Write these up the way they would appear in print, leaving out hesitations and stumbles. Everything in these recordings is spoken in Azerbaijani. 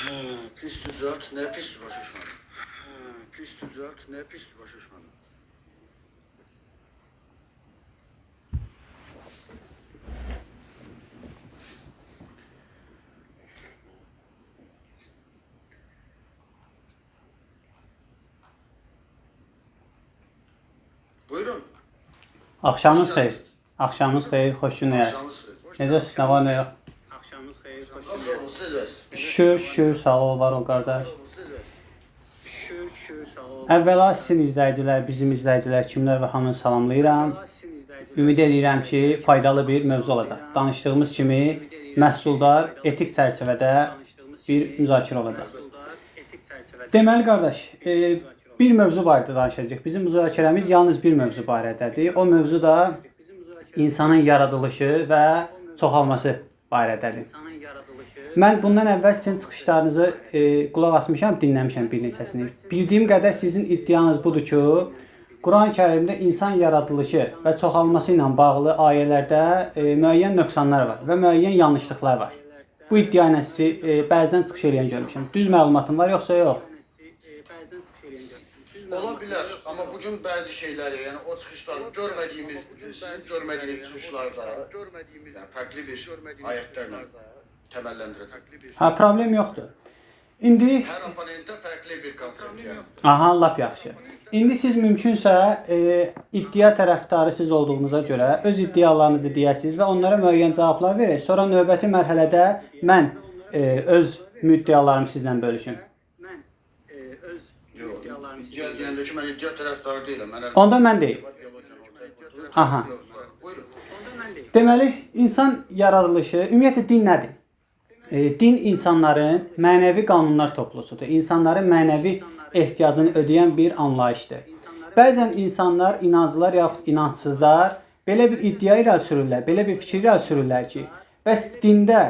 Pis tüccar ne pis başa düşmanı. Pis tüccar ne pis başa düşmanı. Buyurun. Axşamınız xeyir. Axşamınız xeyir, xoş günlər. Akşamınız xeyir. Necəsiz, nə var, nə yox? Axşamınız xeyir, xoş Nasıl gəldiniz. olun siz? Şükür, sağ ol, var ol qardaş. Şükür, sağ olun. Əvvəla sizin izləyicilər, bizim izləyicilər, kimlər və hamını salamlayıram. Ümid edirəm ki, faydalı bir mövzu olacaq. Danışdığımız kimi məhsuldar, etik çərçivədə bir müzakirə olacaq. Deməli qardaş, bir mövzu barədə danışacağıq. Bizim müzakirəmiz yalnız bir mövzu barədədir. O mövzu da insanın yaradılışı və çoxalması barədədir. Mən bundan əvvəl sizin çıxışlarınızı qulaq asmışam, dinləmişəm bir neçəsini. Bildiyim qədər sizin iddianız budur ki, Quran-Kərimdə insan yaradılışı və çoxalması ilə bağlı ayələrdə müəyyən nöqsanlar var və müəyyən yanlışlıqlar var. Bu iddia ilə sizi bəzən çıxış edən görmüşəm. Düz məlumatım var yoxsa yox? Ola bilər, amma bugün bəzi şeyləri, yəni o çıxışlar görmədiyimiz, sizin görmədiyiniz çıxışlarda, yəni fərqli bir ayətlərlə təməlləndirəcək. Ha, problem yoxdur. İndi Hər oponentdə fərqli bir konsepsiya. aha, lap yaxşı. İndi siz mümkünsə iddia tərəfdarı siz olduğunuza görə öz iddialarınızı deyəsiniz və onlara müəyyən cavablar verək. Sonra növbəti mərhələdə mən öz iddialarımı sizlə bölüşüm. Yox, iddia deyəndə ki, mən iddia tərəfdarı deyiləm. Onda mən deyim. Aha. Buyurun. Deməli, insan yaradılışı, ümumiyyətlə din nədir? Din insanların mənəvi qanunlar toplusudur. İnsanların mənəvi ehtiyacını ödəyən bir anlayışdır. Bəzən insanlar, inanclılar yaxud inancsızlar belə bir iddia ilə sürürlər, belə bir fikir ilə sürürlər ki, bəs dində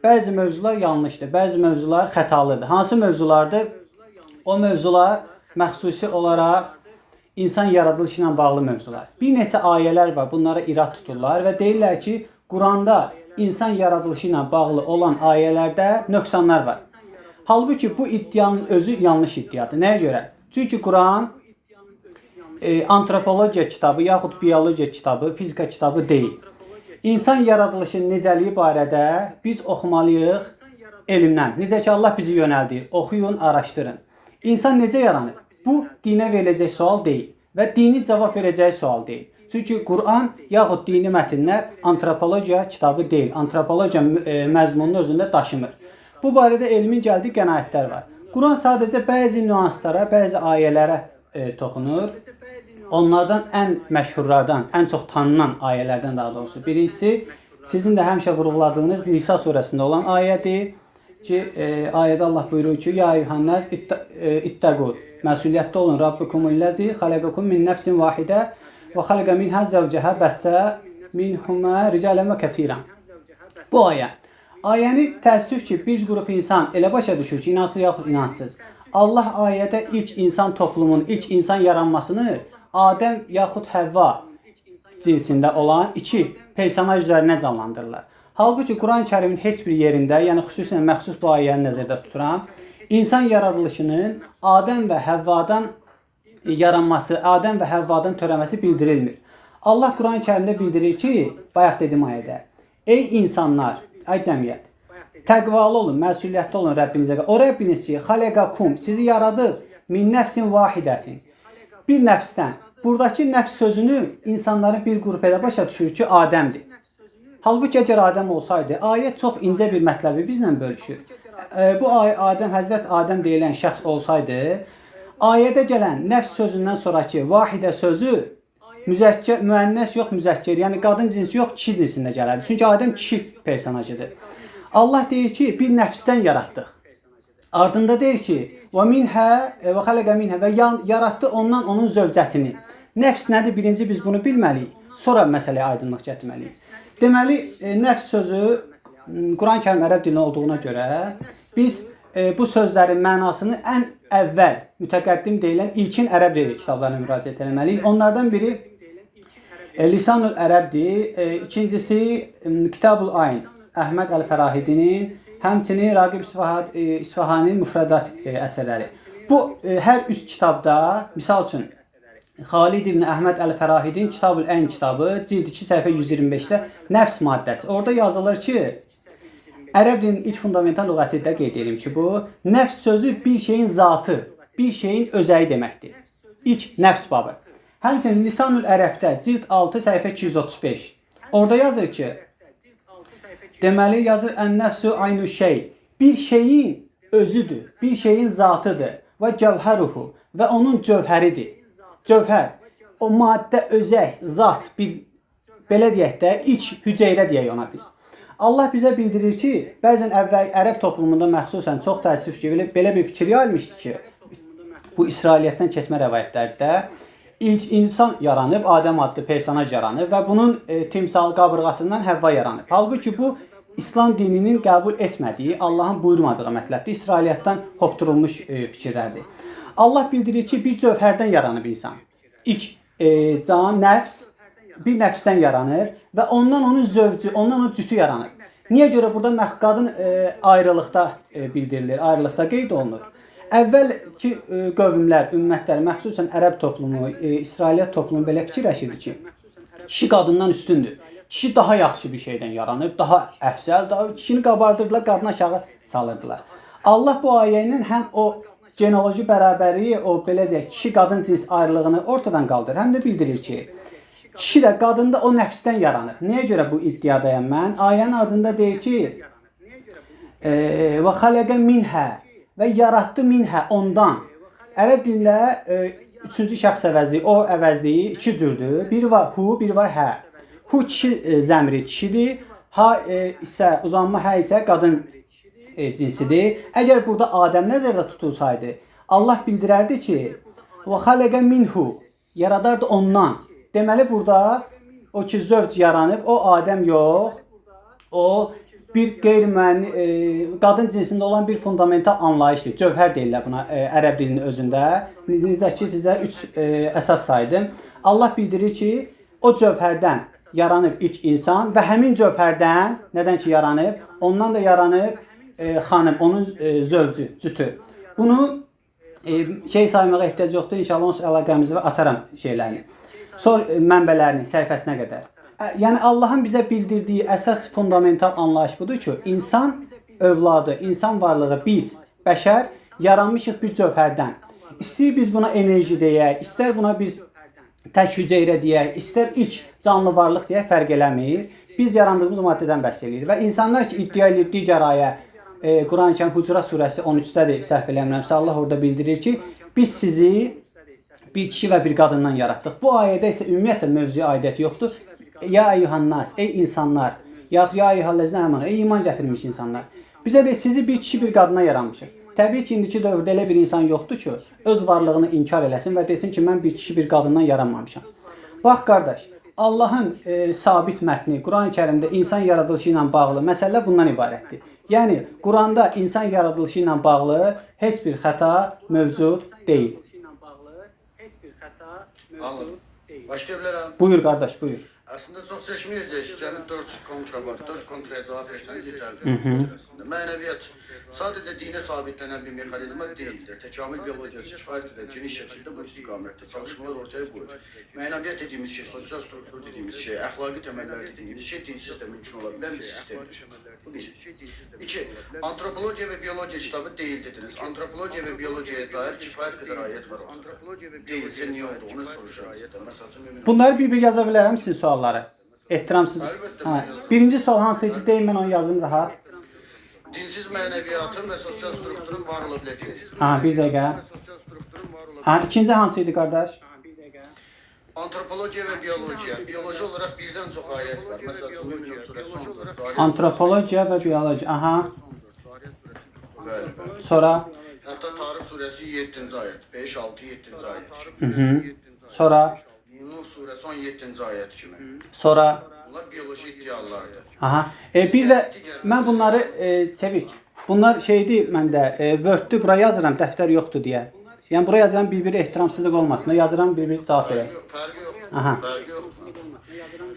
bəzi mövzular yanlışdır, bəzi mövzular xətalıdır. Hansı mövzulardır? O mövzular məxsusi olaraq insan yaradılışı ilə bağlı mövzular. Bir neçə ayələr var, bunlara irad tuturlar və deyirlər ki, Quranda insan yaradılışı ilə bağlı olan ayələrdə nöqsanlar var. Halbuki bu iddianın özü yanlış iddiadır. Nəyə görə? Çünki Quran antropologiya kitabı, yaxud biologiya kitabı, fizika kitabı deyil. İnsan yaradılışının necəliyi barədə biz oxumalıyıq elmdən. Necə ki, Allah bizi yönəldir. Oxuyun, araşdırın. İnsan necə yaranır? Bu, dinə veriləcək sual deyil və dini cavab verəcək sual deyil. Çünki Quran yaxud dini mətnlər antropologiya kitabı deyil. Antropologiya məzmununu özündə daşımır. Bu barədə elmin gəldiyi qənaətlər var. Quran sadəcə bəzi nüanslara, bəzi ayələrə toxunur. Onlardan ən məşhurlardan, ən çox tanınan ayələrdən daha doğrusu. Birincisi, sizin də həmişə vurğuladığınız Nisa surəsində olan ayədir ki, ayədə Allah buyurur ki, Ya eyyuhənnəs ittəqu, məsuliyyətli olun, Rabbikumullazi xaləqakum min nəfsin vahidə və xaləqə minhə zəvcəhə bəssə minhumə ricalən və kəsirən. Bu ayə. Ayəni təəssüf ki, bir qrup insan elə başa düşür ki, inansız yaxud inancsız. Allah ayədə ilk insan toplumunun, ilk insan yaranmasını Adəm yaxud Həvva cinsində olan iki personaj üzərinə canlandırırlar. Halbuki Quran-Kərimin heç bir yerində, yəni xüsusən məxsus bu ayəni nəzərdə tuturam, insan yaradılışının Adəm və Həvvadan yaranması, Adəm və Həvvadan törəməsi bildirilmir. Allah Quran-Kərimdə bildirir ki, bayaq dedim ayədə, ey insanlar, ay cəmiyyət, təqvalı olun, məsuliyyətli olun Rəbbinizə. O Rəbbiniz ki, xaləqakum, sizi yaradıb, min nəfsin vahidətin, bir nəfsdən. Buradakı nəfs sözünü insanların bir qrup elə başa düşür ki, Adəmdir. Halbuki əgər Adəm olsaydı, ayət çox incə bir mətləbi bizlə bölüşür. Bu Adəm, Həzrət Adəm deyilən şəxs olsaydı, ayədə gələn nəfs sözündən sonraki vahidə sözü müzəkkər, müənnəs yox müzəkkər, yəni qadın cinsi yox kişi cinsində gələrdi. Çünki Adəm kişi personajıdır. Allah deyir ki, bir nəfsdən yaratdıq. Ardında deyir ki, və minhə və xaləqə minhə və yaratdı ondan onun zövcəsini. Nəfs nədir? Birinci biz bunu bilməliyik. Sonra məsələyə aydınlıq gətirməliyik. Deməli, nəfs sözü Quran-Kərim ərəb dilində olduğuna görə biz bu sözlərin mənasını ən əvvəl mütəqəddim deyilən ilkin ərəb dili kitablarına müraciət etməliyik. Onlardan biri Lisanul Ərəbdir. İkincisi Kitabul Ayn, Əhməd Əl-Fərahidinin, həmçinin Raqib İsfahaninin müfrədat əsərləri. Bu hər üç kitabda, misal üçün Xalid ibn Əhməd Əl-Fərahidin Kitab-ül Ən kitabı, cild 2, səhifə 125-də nəfs maddəsi. Orada yazılır ki, ərəb dilinin ilk fundamental lüğətində qeyd edirəm ki, bu nəfs sözü bir şeyin zatı, bir şeyin özəyi deməkdir. İlk nəfs babı. Həmçinin Lisanül Ərəbdə cild 6, səhifə 235. Orada yazır ki, deməli yazır ən-nəfsu aynu şey. Bir şeyin özüdür, bir şeyin zatıdır və cəvhəruhu və onun cövhəridir. Cövhər, o maddə, özək, zat, bir belə deyək də, iç hüceyrə deyək ona biz. Allah bizə bildirir ki, bəzən əvvəl ərəb toplumunda məxsusən çox təəssüf ki, belə bir fikir yayılmışdı ki, bu İsrailiyyətdən keçmə rəvayətlərdə ilk insan yaranıb, Adəm adlı personaj yaranıb və bunun timsal qabırğasından Həvva yaranıb. Halbuki bu İslam dininin qəbul etmədiyi, Allahın buyurmadığı mətləbdir, İsrailiyyətdən hopdurulmuş fikirlərdir. Allah bildirir ki, bir cövhərdən yaranıb insan. İlk can, nəfs, bir nəfsdən yaranır və ondan onun zövcü, ondan onun cütü yaranır. Niyə görə burada qadın ayrılıqda bildirilir, ayrılıqda qeyd olunur? Əvvəlki qövmlər, ümmətlər, məxsusən ərəb toplumu, İsrailiyyət toplumu belə fikirləşirdi ki, kişi qadından üstündür. Kişi daha yaxşı bir şeydən yaranıb, daha əfsəl, daha kişini qabardırdılar, qadını aşağı salırdılar. Allah bu ayə ilə həm o genealoji bərabərliyi, o belə deyək, kişi-qadın cins ayrılığını ortadan qaldırır. Həm də bildirir ki, kişi də qadında o nəfsdən yaranır. Nəyə görə bu iddiadayam mən? Ayənin adında deyir ki, və xaləqə minhə və yaratdı minhə ondan. Ərəb dilində üçüncü şəxs əvəzliyi, o əvəzliyi iki cürdür. Biri var hu, biri var hə. Hu kişi zəmiri kişidir, ha isə uzanma, hə isə qadın cinsidir. Əgər burada Adəm nəzərdə tutulsaydı, Allah bildirərdi ki, və xaləqə minhu, yaradardı ondan. Deməli burada o ki zövc yaranıb, o Adəm yox, o bir qeyri-müəyyən qadın cinsində olan bir fundamental anlayışdır. Cövhər deyirlər buna ərəb dilinin özündə. Necə sizə 3 əsas saydım. Allah bildirir ki, o cövhərdən yaranıb ilk insan və həmin cövhərdən nədən ki yaranıb, ondan da yaranıb xanım, onun zövcü, cütü. Bunu saymağa ehtiyac yoxdur. İnşallah onsuz əlaqəmizi ataram şeylərini. Mənbələrini, səhifəsinə qədər. Yəni Allahın bizə bildirdiyi əsas fundamental anlayış budur ki, insan övladı, insan varlığı biz, bəşər yaranmışıq bir cövhərdən. İstəyir biz buna enerji deyək, istər buna biz tək hüceyrə deyək, istər ilk canlı varlıq deyək, fərq eləmir. Biz yarandığımız maddədən bəhs edirik və insanlar ki iddia edir digər ayə, Quran-Kərim Hucurat surəsi 13-dədir, səhv eləmirəmsə, Allah orada bildirir ki, biz sizi bir kişi və bir qadından yaratdıq. Bu ayədə isə ümumiyyətlə mövzuya aidəti yoxdur. Ya eyyuhannas, ey insanlar, ya eyyuhallezine əmanə, ey iman gətirmiş insanlar. Bizə də sizi bir kişi bir qadına yaranmışıq. Təbii ki, indiki dövrdə elə bir insan yoxdur ki, öz varlığını inkar eləsin və desin ki, mən bir kişi bir qadından yaranmamışam. Bax qardaş, Allahın sabit mətni Quran-Kərimdə insan yaradılışı ilə bağlı məsələ bundan ibarətdir. Yəni, Quranda insan yaradılışı ilə bağlı heç bir xəta mövcud deyil. Anladım. Başlaya bilərəm. Buyur qardaş, buyur. Əslində çox çəkməyəcək ki, cəmi 4 kontra var. 4 kontraya cavab versəniz yetərlidir. Mənəviyyat sadəcə dinə sabitlənən bir mexanizma deyildir. Təkamül biologiyası kifayət qədər geniş şəkildə bu istiqamətdə çalışmalar ortaya qoyur. Mənəviyyat dediyimiz şey, sosial struktur dediyimiz şey, əxlaqi təməllər dediyimiz şey dinsiz də mümkün ola bilən bir sistemdir. Bu bir. 2. Antropologiya və biologiya kitabı deyil dediniz. Antropologiya və biologiyaya dair kifayət qədər ayət var. Deyilsə niyə oldu? Onu soruşuram. Bunları bir-bir yaza bilərəm sizin sualları. Ehtiramsız. Birinci sual hansıydı? Deyin, mən onu yazım rahat. Dinsiz mənəviyyatın və sosial strukturun var ola biləcəyi. Bir dəqiqə. İkinci hansıydı qardaş? Antropologiya və biologiya. Bioloji olaraq birdən çox ayət var. Məsələn, Mümkün surəsi 14. Antropologiya və biologiya. Bəli. Sonra? Hətta Tarix surəsi 7-ci ayət. 5, 6, 7-ci ayət. Sonra? Nuh surəsi 17-ci ayət kimi. Sonra? Bunlar bioloji iddialardır. Bir də mən bunları çevik. Bunlar şeydir məndə, Word-dür, bura yazıram, dəftər yoxdur deyə. Yəni bura yazılan bir-biri ehtiramsızlıq olmasın. Yazıram bir-biri cavab verək. Fərqi yoxdur. Aha. Fərqi yoxdur.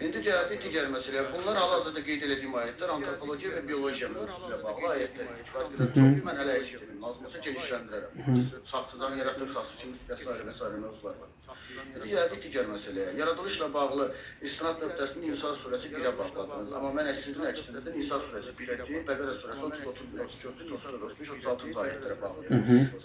İndi gəldik digər məsələyə. Bunlar hal-hazırda qeyd etdiyim ayətlər antropologiya və biologiya mövzusu ilə bağlı ayətlərdir. Kifayət çox mən hələ eşitdim. Lazım olsa genişləndirərəm. Saxçıdan yaratdıq, saxçı kimi və s. mövzular var. İndi gəldik digər məsələyə. Yaradılışla bağlı istinad nöqtəsində İnsan surəsi 1-ə bağladınız. Amma mən sizin əksinizdə İnsan surəsi 1-ə deyil, Bəqərə surəsi 30, 31, 33, 34, 35, 36-cı ayətlərə bağlıdır.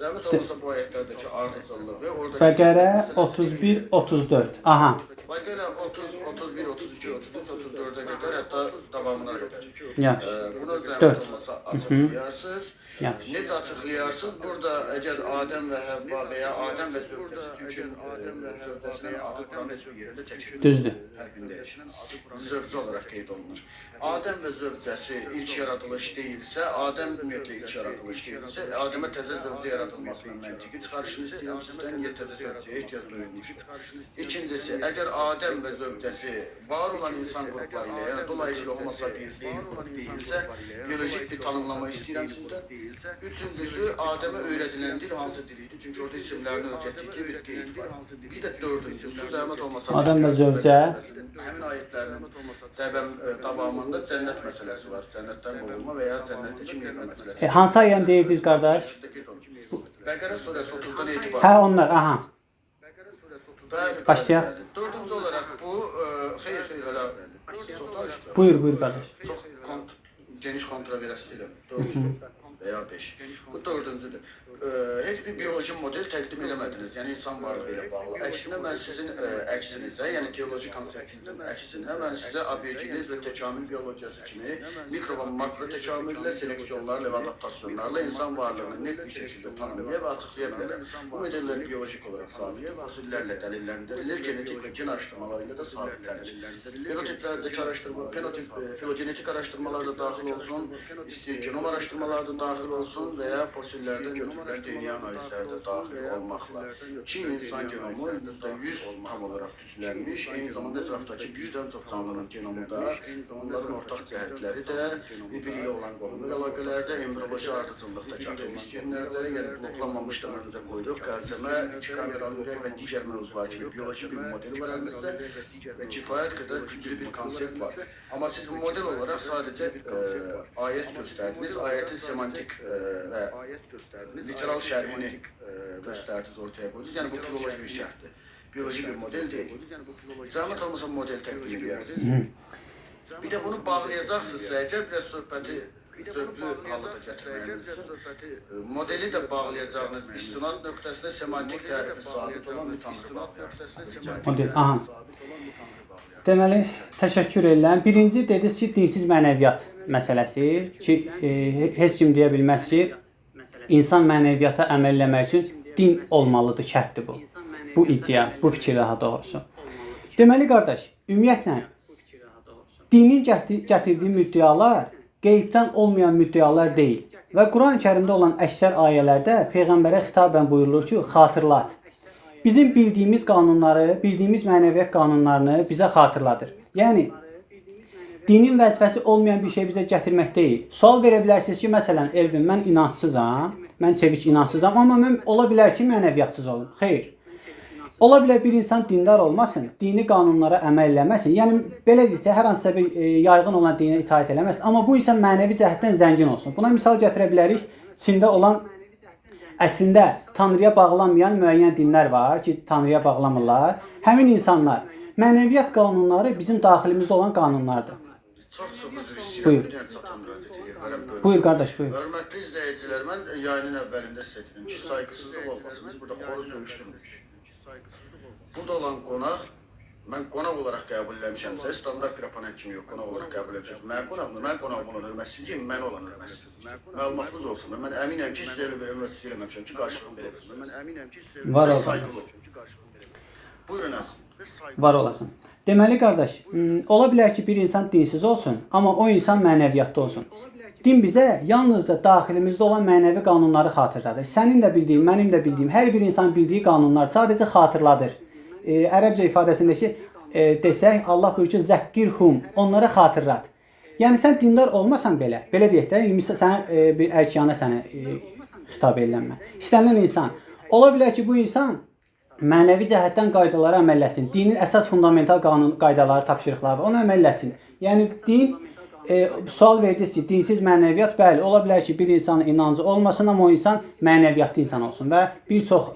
Zəhmət olmasa bu ayətlərdəki ardıcıllığı, oradakı Bəqərə 31, 34. Aha. Bəqərə 30, 31, 32, 33, 34-ə qədər, hətta davamına qədər. Yaxşı. Bunu zəhmət olmasa açıqlayarsınız. Yaxşı. Necə açıqlayarsınız? Burada əgər Adəm və Həvva və ya Adəm və zövcəsi, çünki zövcəsinin adı Quran heç bir yerində çəkilir. Düzdür. Fərqindəyik. Zövcə olaraq qeyd olunur. Adəm və zövcəsi ilk yaradılış deyilsə, Adəm ümumiyyətlə ilk yaradılış deyilsə, Adəmə təzə zövcə yaradılmasının məntiqi çıxarışını istəyirəm sizdən, niyə təzə zövcəyə ehtiyac duyulmuş. İkincisi, əgər Adəm və zövcəsi var olan insan qrupları ilə, yəni dolayısıyla homo sapiens deyilsə, biolojik bir tanımlama istəyirəm sizdən. Üçüncüsü, Adəmə öyrədilən dil hansı dil idi? Çünki orada isimlərini öyrətdikləri bir qeyd var. Bir də dördüncüsü, zəhmət olmasa... Adəm və zövcə. Həmin ayətlərin davamında cənnət məsələsi var. Cənnətdən qovulma və ya cənnətdəki mirmə məsələsi. Hansı ayəni deyirdiniz, qardaş? Bəqərə surəsi 30-dan etibar. Hə, onlar, aha. Başlayaq. Dördüncü olaraq bu, xeyr, hələ çox danışdı. Buyur, qardaş. Çox geniş kontroversiyalı. Dördüncü və ya 5. Bu dördüncüdür. Heç bir bioloji model təqdim eləmədiniz, yəni insan varlığı ilə bağlı. Əksinə mən sizin əksinizə, yəni teoloji konseptinizin əksinə mən sizə abiogenez və təkamül biologiyası kimi mikro və makro təkamüllə, seleksiyonlarla və adaptasyonlarla insan varlığını net bir şəkildə tanımlaya və açıqlaya bilərəm. Bu modellər biolojik olaraq sabitdir, fosillərlə dəlillləndirilir, genetik və gen araşdırmaları ilə də sabitlənir. Fenotiplərdəki araşdırma, filogenetik araşdırmalar da daxil olsun, istəyir genom araşdırmaları da daxil olsun və ya fosillərdə götürülən DNA analizlərdə daxil olmaqla ki, insan genomu %100 tam olaraq düzlənmiş, eyni zamanda ətrafdakı 100-dən çox canlının genomu da, onların ortaq cəhətləri də, bir-biri ilə olan qohum əlaqələrdə, embrioloji ardıcıllıqdakı atomis genlərdə, yəni bloklanmamış da önümüzə qoyduq, qəlsəmə, iki kameralı ürək və digər mövzular kimi bioloji bir model var əlimizdə və kifayət qədər güclü bir konsept var. Amma siz model olaraq sadəcə ayət göstərdiniz, ayətin semantik və literal şərhini göstərdiniz, ortaya qoydunuz. Yəni bu filoloji bir şərhdir. Bioloji bir model deyil. Zəhmət olmasa model təqdim edirsiniz. Bir də bunu bağlayacaqsınızsa, əgər biraz söhbəti zövqlü halıda gətirməyiniz, modeli də bağlayacağınız istinad nöqtəsində semantik tərifi sabit olan bir tanrı bağlayacaqsınız. Model, aha. Deməli, təşəkkür edirəm. Birinci dediniz ki, dinsiz mənəviyyat məsələsi ki, heç kim deyə bilməz ki, İnsan mənəviyyata əməl eləmək üçün din olmalıdır, şərtdir bu. Bu iddia, bu fikir daha doğrusu. Deməli, qardaş, ümumiyyətlə, dinin gətirdiyi müddialar qeybdən olmayan müddialar deyil. Və Quran-ı Kərimdə olan əksər ayələrdə Peyğəmbərə xitabən buyurulur ki, xatırlat. Bizim bildiyimiz qanunları, bildiyimiz mənəviyyat qanunlarını bizə xatırladır. Yəni, dinin vəzifəsi olmayan bir şey bizə gətirmək deyil. Sual verə bilərsiniz ki, məsələn, Elvin, mən inançsızam, mən Çeviç inançsızam, amma mən ola bilər ki, mənəviyyatsız olum. Xeyr. Ola bilər bir insan dindar olmasın, dini qanunlara əməl eləməsin. Yəni, belə deyək, hər hansısa bir yayğın olan dinə itaət eləməsin, amma bu insan mənəvi cəhətdən zəngin olsun. Buna misal gətirə bilərik, Çində olan, əslində, Tanrıya bağlanmayan müəyyən dinlər var ki, Tanrıya bağlamırlar. Həmin insanlar, mənəviyyat qanunları bizim daxilimizdə olan qanunlardır. Çox üzr istəyirəm, bir dənə çatan müraciət edirəm. Buyur, qardaş, buyur. Hörmətli izləyicilər, mən yayının əvvəlində sizə dedim ki, saygısızlıq olmasın, biz burada xoruz döyüşdürmürük. Burada olan qonaq, mən qonaq olaraq qəbul eləmişəmsə, standart bir apanət kimi yox, qonaq olaraq qəbul eləmişəm. Mən qonaqmı, mən qonaq olan hörmətsizliyim, mən olan hörmətsizliyim. Məlumatınız olsun, mən əminəm ki, sizə elə bir hörmətsizlik eləməmişəm ki, qarşılığını verəsiniz. Mən əminəm ki, sizə elə bir saygılı olsun ki, qarşılığını verəsiniz. Buyurun əzim. Var olasın. Deməli, qardaş, ola bilər ki, bir insan dinsiz olsun, amma o insan mənəviyyatda olsun. Din bizə yalnızca daxilimizdə olan mənəvi qanunları xatırladır. Sənin də bildiyin, mənim də bildiyim, hər bir insan bildiyi qanunlar sadəcə xatırladır. Ərəbcə ifadəsindəki desək, Allah buyurur ki, zəkkirhum, onlara xatırlat. Yəni, sən dindar olmasan belə deyək də, sənə bir ərkiyana sənə xitab edilənmə. İstənilən insan Ola bilər ki, bu insan mənəvi cəhətdən qaydalara əməl etsin. Dinin əsas fundamental qanun qaydaları, tapşırıqları var. Onu əməl etsin. Yəni din sual verdiniz ki, dinsiz mənəviyyat, bəli, ola bilər ki, bir insanın inancı olmasın, amma o insan mənəviyyatlı insan olsun və bir çox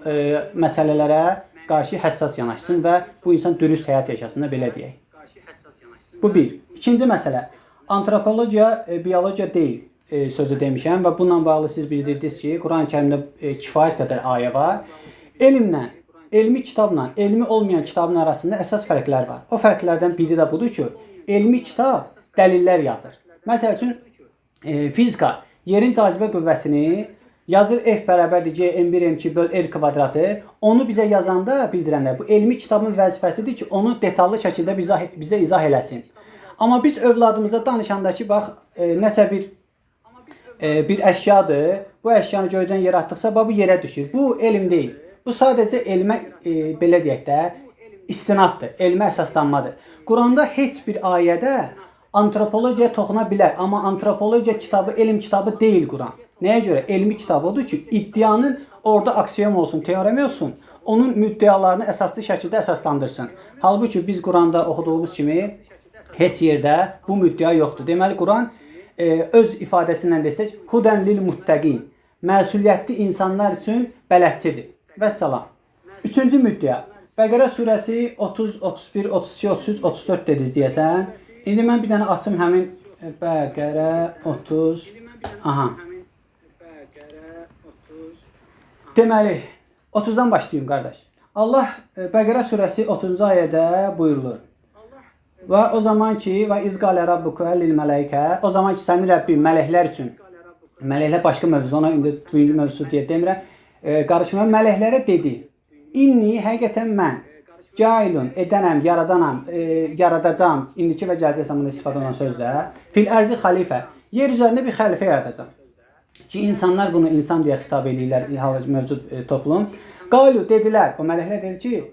məsələlərə qarşı həssas yanaşsın və bu insan dürüst həyat yaşasın da, belə deyək. Bu bir. İkinci məsələ, antropologiya, biologiya deyil sözü demişəm və bununla bağlı siz bildirdiniz ki, Quran-ı Kərimdə kifayət qədər ayə var. Elmlə, elmi kitabla, elmi olmayan kitabın arasında əsas fərqlər var. O fərqlərdən biri də budur ki, elmi kitab dəlillər yazır. Məsəl üçün, fizika yerin cazibə qüvvəsini yazır F bərabərdir C M1 M2 böl R kvadratı. Onu bizə yazanda bildirənlər, bu elmi kitabın vəzifəsidir ki, onu detallı şəkildə bizə izah eləsin. Amma biz övladımıza danışanda ki, bax, nəsə bir əşyadır, bu əşyanı göydən yaratdıqsa, bu yerə düşür. Bu elm deyil. Bu sadəcə elmə, belə deyək də, istinaddır, elmə əsaslanmadır. Quranda heç bir ayədə antropologiyaya toxuna bilər, amma antropologiya kitabı, elm kitabı deyil Quran. Nəyə görə? Elmi kitab odur ki, iddianın orada aksiyom olsun, teorem olsun, onun müddialarını əsaslı şəkildə əsaslandırsın. Halbuki biz Quranda oxuduğumuz kimi heç yerdə bu müddia yoxdur. Deməli, Quran öz ifadəsindən desək, hudən lil muttəqin, məsuliyyətli insanlar üçün bələdçidir. Vəssalam. Üçüncü müddia. Bəqərə surəsi 30, 31, 32, 33, 34 dediniz deyəsən. İndi mən bir dənə açım həmin Bəqərə 30. Aha. Deməli, 30-dan başlayayım qardaş. Allah Bəqərə surəsi 30-cu ayədə buyurulur. Və o zaman ki, və izqalə rabbuka lil mələikə, o zaman ki, sənin Rəbbin mələklər üçün, mələklər başqa mövzu, ona indi birinci mövzusu deyə demirəm, qarışmıram, mələklərə dedi, inni həqiqətən mən, cailun, edənəm, yaradanam, yaradacam, indiki və gələcək zamanında istifadə olan sözlə, fil ərzi xalifə, yer üzərində bir xəlifə yaradacam. Ki, insanlar bunu insan deyə xitab edirlər, mövcud toplum. Qalu, dedilər, o mələklər dedi ki,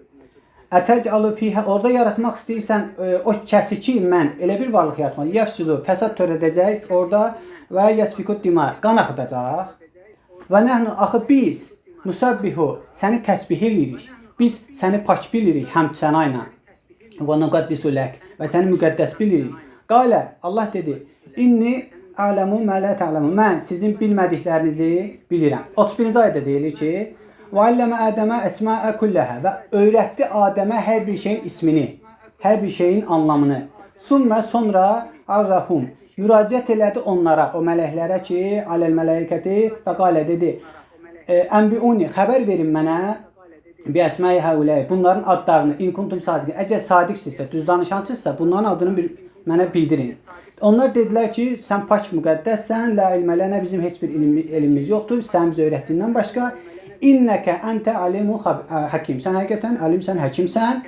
ətəcəlu fihə, orada yaratmaq istəyirsən, o kəsi ki, mən elə bir varlıq yaratmaq, yəfsüdü, fəsad törədəcək orada və yəsfikud dimar, qan axıdacaq. Və nəhnu, axı biz, musabbihu, səni təsbih edirik. Biz səni pak bilirik həmd sənə ilə. Və nuqaddisu lək, və səni müqəddəs bilirik. Qalə, Allah dedi, inni aləmu mələ ta'ləmu, mən sizin bilmədiklərinizi bilirəm. 31-ci ayədə deyilir ki, və alləmə Ədəmə əsməə kulləhə, və öyrətdi Adəmə hər bir şeyin ismini, hər bir şeyin anlamını. Sümmə sonra arrahum, müraciət elədi onlara, o mələklərə ki, aləl mələkəti və qalə dedi, ənbiuni, xəbər verin mənə, bi əsməyi həuləyi, bunların adlarını, in kuntum sadiqin, əgər sadiqsizsə, düz danışansızsa, bunların adını mənə bildirin. Onlar dedilər ki, sən pak müqəddəssən, la ilmə lənə, bizim heç bir elmimiz yoxdur, sən bizə öyrətdiyindən başqa, innəkə əntə alimu həkim, sən həqiqətən alimsən, həkimsən,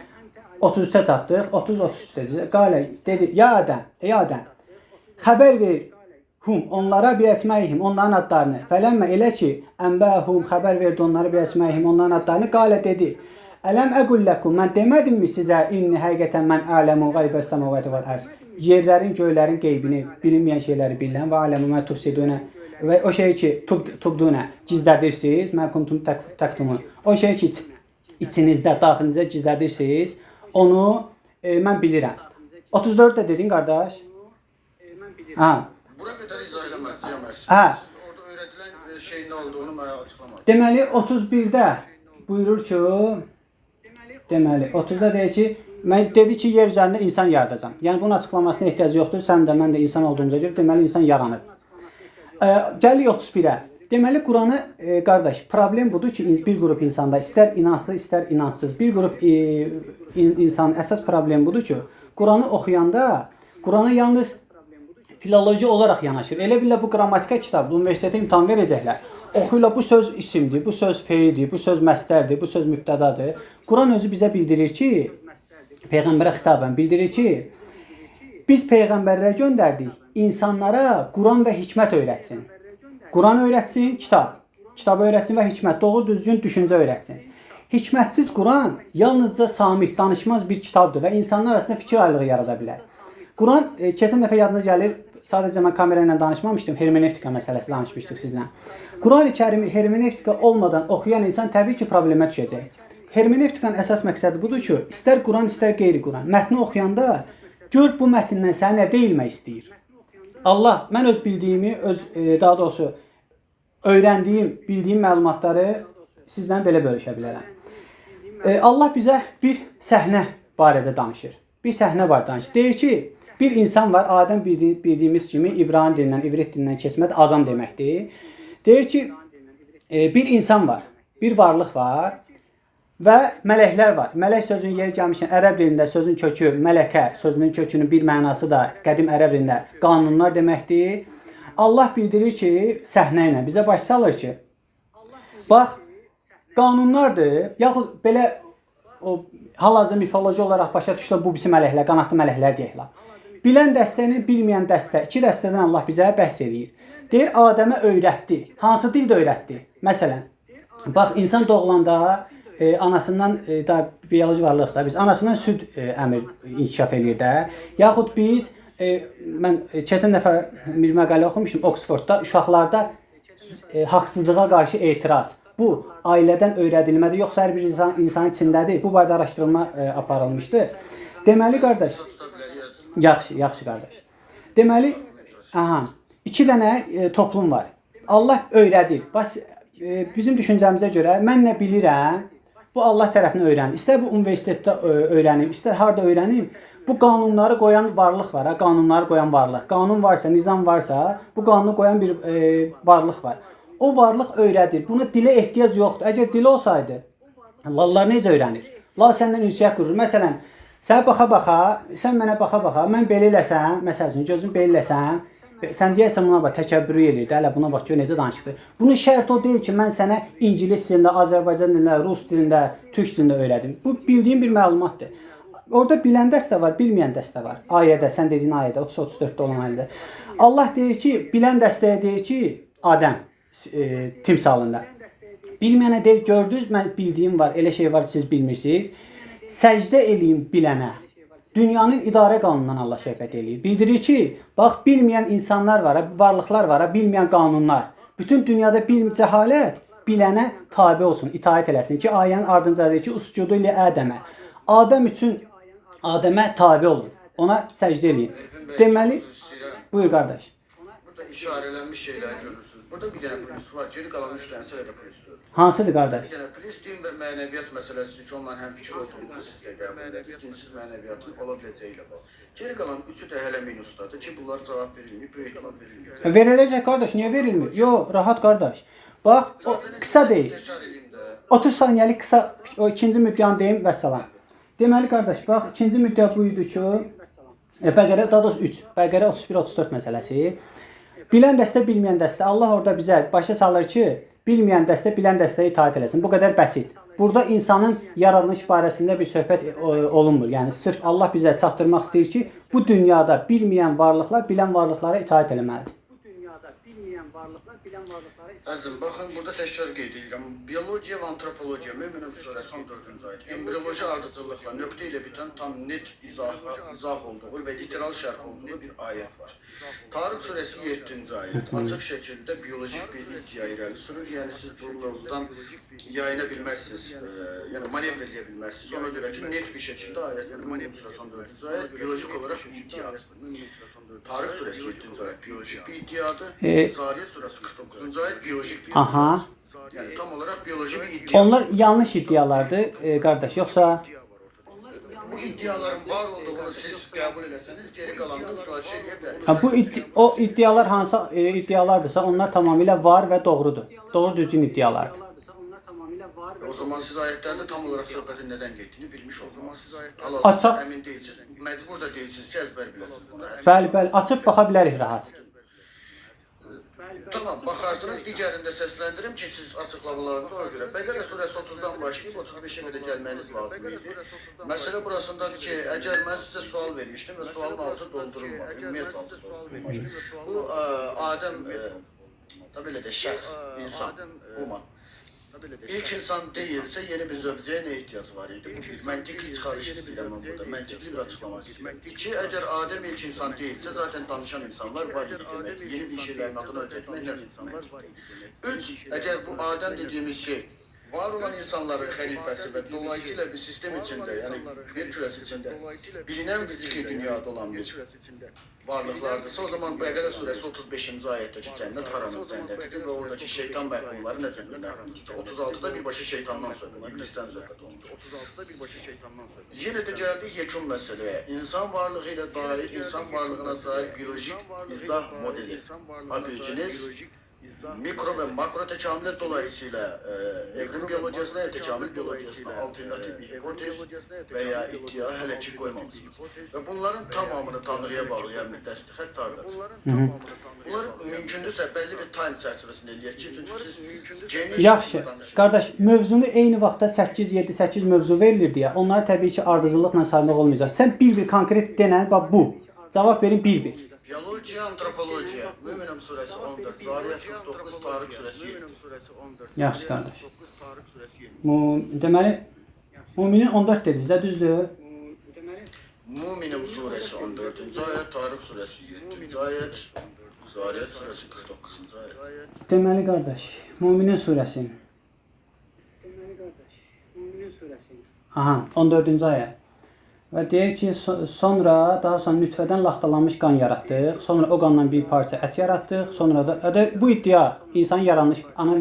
33-ə çatdıq, 30-33 dedi, qalə, dedi, ya Adəm, ey Adəm, xəbər ver, onlara bir əsməyihim, onların adlarını. Fələmmə elə ki, ənbəhum, xəbər verdi onlara bir əsməyihim, onların adlarını. Qalə dedi, ələm əqulləkum, mən demədimmi sizə, inni həqiqətən mən ələmu qaybəs səməvəti və ərz. Yerlərin, göylərin qeybini, bilinməyən şeyləri bilən və aləmu mən tufsidunə və o şeyi ki, tubdunə, gizlədirsiniz, mən kuntum təktumun. O şeyi ki, içinizdə, daxilinizdə gizlədirsiniz, onu mən bilirəm. 34 də dedin, qardaş? Ha. Bura qədər izah eləmədiniz. Hə. Siz orada öyrədilən şeyin nə olduğunu mənə açıqlamadınız. Deməli 31-də buyurur ki, deməli 30-da deyir ki, mən dedi ki, yer üzərində insan yaradacam. Yəni bunun açıqlamasına ehtiyac yoxdur. Sən də mən də insan olduğumuza görə deməli insan yaranıb. Gəlir 31-ə. Deməli Quranı qardaş, problem budur ki, bir qrup insanda istər inansız, istər inansız, bir qrup insanın əsas problemi budur ki, Quranı oxuyanda Qurana yalnız filoloji olaraq yanaşır. Elə billə bu qrammatika kitabı, universitetə imtahan verəcəklər. Oxuyla bu söz isimdir, bu söz feildir, bu söz məsdərdir, bu söz mübtədadır. Quran özü bizə bildirir ki, Peyğəmbərə xitabən bildirir ki, biz peyğəmbərlərə göndərdik, insanlara Quran və hikmət öyrətsin. Quran öyrətsin, kitab öyrətsin və hikmət, doğru düzgün düşüncə öyrətsin. Hikmətsiz Quran yalnızca samit, danışmaz bir kitabdır və insanlar arasında fikir ayrılığı yarada bilər. Quran, keçən dəfə yadınıza gəlir, sadəcə mən kamera ilə danışmamışdım, hermenevtika məsələsi danışmışdıq sizlə. Quran-ı Kərimi hermenevtika olmadan oxuyan insan təbii ki, problemə düşəcək. Hermenevtikanın əsas məqsədi budur ki, istər Quran, istər qeyri-Quran, mətni oxuyanda gör bu mətndən sənə nə deyilmək istəyir. Allah, mən öz bildiyimi, daha doğrusu öyrəndiyim, bildiyim məlumatları sizdən belə bölüşə bilərəm. Allah bizə bir səhnə barədə danışır. Bir səhnə barədə danışır. Deyir ki, bir insan var, Adəm bildiyimiz kimi İbrani dilindən, İvrit dilindən keçmədə adam deməkdir. Deyir ki, bir insan var, bir varlıq var və mələklər var. Mələk sözünün yeri gəlmişkən ərəb dilində sözün kökü, mələkə sözünün kökünün bir mənası da qədim ərəb dilində qanunlar deməkdir. Allah bildirir ki, səhnə ilə bizə baş salır ki, bax, qanunlardır, yaxud belə hal-hazırda mifoloji olaraq başa düşsə bu bizim mələklər, qanadlı mələklər deyək. Bilən dəstəni, bilməyən dəstə, iki dəstədən Allah bizə bəhs edir. Deyir, Adəmə öyrətdi. Hansı dildə öyrətdi? Məsələn, bax, insan doğulanda anasından, da biyoloji varlıqda biz anasından süd əmir inkişaf edir də. Yaxud biz, mən keçən dəfə bir məqalə oxumuşdum Oxfordda, uşaqlarda haqsızlığa qarşı etiraz. Bu, ailədən öyrədilmədir, yoxsa hər bir insan içindədir. Bu barədə araşdırma aparılmışdı. Deməli, qardaş, yaxşı qardaş. Deməli, iki dənə toplum var. Allah öyrədir. Bizim düşüncəmizə görə mən nə bilirəm, bu Allah tərəfindən öyrənir. İstər bu universitetdə öyrənim, istər harada öyrənim, bu qanunları qoyan varlıq var, qanunları qoyan varlıq. Qanun varsa, nizam varsa, bu qanunu qoyan bir varlıq var. O varlıq öyrədir. Buna dilə ehtiyac yoxdur. Əgər dili olsaydı, lallar necə öyrənir? Lal səndən ünsiyyət qurur. Məsələn, sən baxa-baxa, sən mənə baxa-baxa, mən belə eləsəm, məsəl üçün, gözüm belə eləsəm, sən deyərsən buna bax, təkəbbürü eləyir, hələ buna bax, gör necə danışıqdır. Bunun şərti o deyil ki, mən sənə ingilis dilində, Azərbaycan dilində, rus dilində, türk dilində öyrədim. Bu, bildiyim bir məlumatdır. Orada bilən dəstə var, bilməyən dəstə var. Ayədə, sən dediyin ayədə, 30-34-də olan ayədə. Allah deyir ki, bilən dəstəyə deyir ki, Adəm timsalında. Bilməyənə deyir, gördünüz, mən bildiyim var, elə şey var, siz bilmirsiniz. Səcdə eləyin bilənə. Dünyanın idarə qanunundan Allah söhbət eləyir. Bildirir ki, bax, bilməyən insanlar var, varlıqlar var, bilməyən qanunlar. Bütün dünyada cəhalət bilənə tabi olsun, itaət eləsin ki, ayənin ardınca deyir ki, uscudu ilə Ədəmə. Adəm üçün Adəmə tabi olun, ona səcdə eləyin. Deməli, buyur qardaş. Burada işarələnmiş şeyləri görürsünüz. Burada bir dənə plus var, geri qalan 3 dənə də plusdur. Hansıdır qardaş? Bir dənə plus din və mənəviyyat məsələsi ki, onunla həmfikir olduğunuz sizdə qəbul edilir. Dinsiz mənəviyyatın ola biləcəyi ilə var. Geri qalan 3-ü də hələ minusdadır ki, bunlar cavab verilmir, böyük ehtimal verilmir. Veriləcək qardaş, niyə verilmir? Yox, rahat qardaş. Bax, o qısa deyil. 30 saniyəlik qısa o ikinci müddəanı deyim və salam. Deməli qardaş, bax, ikinci müddəa bu idi ki, Bəqərə, daha doğrusu 3, Bəqərə 31-34 məsələsi. Bilən dəstə, bilməyən dəstə. Allah orada bizə başa salır ki, bilməyən dəstə, bilən dəstəyə itaət eləsin. Bu qədər bəsit. Burada insanın yaradılış barəsində bir söhbət olunmur. Yəni, sırf Allah bizə çatdırmaq istəyir ki, bu dünyada bilməyən varlıqlar, bilən varlıqlara itaət eləməlidir. Əzim, baxın, burada təkrar qeyd edirəm. Biologiya və antropologiya, Mömin surəsi 14-cü ayət. Embrioloji ardıcıllıqla nöqtə ilə bitən tam net izah olduğu və literal şərh olduğu bir ayət var. Tarix surəsi 7-ci ayət. Açıq şəkildə biolojik bir iddia irəli sürür. Yəni, siz bu mövzudan yayına bilməzsiniz, yəni manevr edə bilməzsiniz. Ona görə ki, net bir şəkildə ayət, yəni Mömin surəsi 14-cü ayət biolojik olaraq bir iddiadır. Tarix surəsi 7-ci ayət biolojik bir iddiadır. Zariyət surəsi 49-cu ayət biolojik bir iddiadır. Yəni, tam olaraq biolojik bir iddia. Onlar yanlış iddialardır, qardaş, yoxsa... Bu iddiaların var olduğunu siz qəbul eləsəniz, geri qalanını müzakirə edə bilərsiniz. O iddialar hansı iddialardırsa, onlar tamamilə var və doğrudur. Doğru düzgün iddialardır. O zaman siz ayətlərdə tam olaraq söhbətin nədən getdiyini bilmiş olmalısınız. Açıq. Əmin deyilsiniz, məcbur da deyilsiniz ki, əzbər biləsiniz. Bəli, açıb baxa bilərik rahat. Tamam, baxarsınız, digərində səsləndirim ki, siz açıqlamalarınızı ona görə. Bəqərə surəsi 30-dan başlayıb 35-ə qədər gəlməyiniz lazım idi. Məsələ burasındadır ki, əgər mən sizə sual vermişdim və sualın altı doldurulmadı, ümumiyyətlə altı doldurulmadı. Bu, Adəm, da belə də şəxs, insan, human. İlk insan değilse yeni bir zövcəyə nə ehtiyac var idi? Bu bir məntiqli çıxarış istəyirəm mən burada. Məntiqli bir açıqlama istəyirəm. İki, əgər Adəm ilk insan deyilsə, zaten danışan insanlar var idi demək. Yeni bir şeylərin adını öyrətmək nə demək? Üç, əgər bu Adəm dediyimiz şey var olan insanların xəlifəsi və dolayısıyla bir sistem içində, yəni bir kürəsi içində bilinen bir dünyada olan bir varlıqlardırsa, o zaman Bəqərə surəsi 35-ci ayətdəki cənnət haramın cənnətidir və oradakı şeytan məhkumları nə cənnət məhkumdur? 36-da birbaşa şeytandan söhbət, iblisdən söhbət olunur. 36-da birbaşa şeytandan söhbət. Yenə də gəldik yekun məsələyə. İnsan varlığı ilə dair, insan varlığına dair biyolojik izah modeli. Abidiniz mikro ve makro tekamüllet dolayısıyla evrim biyolojisine, tekamül biyolojisine alternatif bir hipotez veya iddia hələ ki koymamışsınız. Ve bunların tamamını Tanrı'ya bağlayan bir dəstəxət tardır. Bunlar mümkündürsə belli bir time çərçivəsində eləyək ki, çünki siz geniş... Yaxşı, qardaş, mövzunu eyni vaxtda 8-7-8 mövzu verilir deyə, onları təbii ki ardıcılıqla saymaq olmayacaq. Sən bir konkret denən, bax bu. Cavab verin bir. Biyologiya, antropologiya, Müminəm surəsi 14, Zariyat 49, Tarıq surəsi 7. Yaxşı, qardaş. Deməli, Müminin 14 dediniz də, düzdür? Müminəm surəsi 14-cü ayət, Tarıq surəsi 7-ci ayət, Zariyat surəsi 49-cu ayət. Deməli, qardaş, Müminin surəsi. Aha, 14-cü ayət. Və deyir ki, daha sonra nütfədən laxtalanmış qan yaratdıq, sonra o qandan bir parça ət yaratdıq, sonra da bu iddia insan yaranmış ana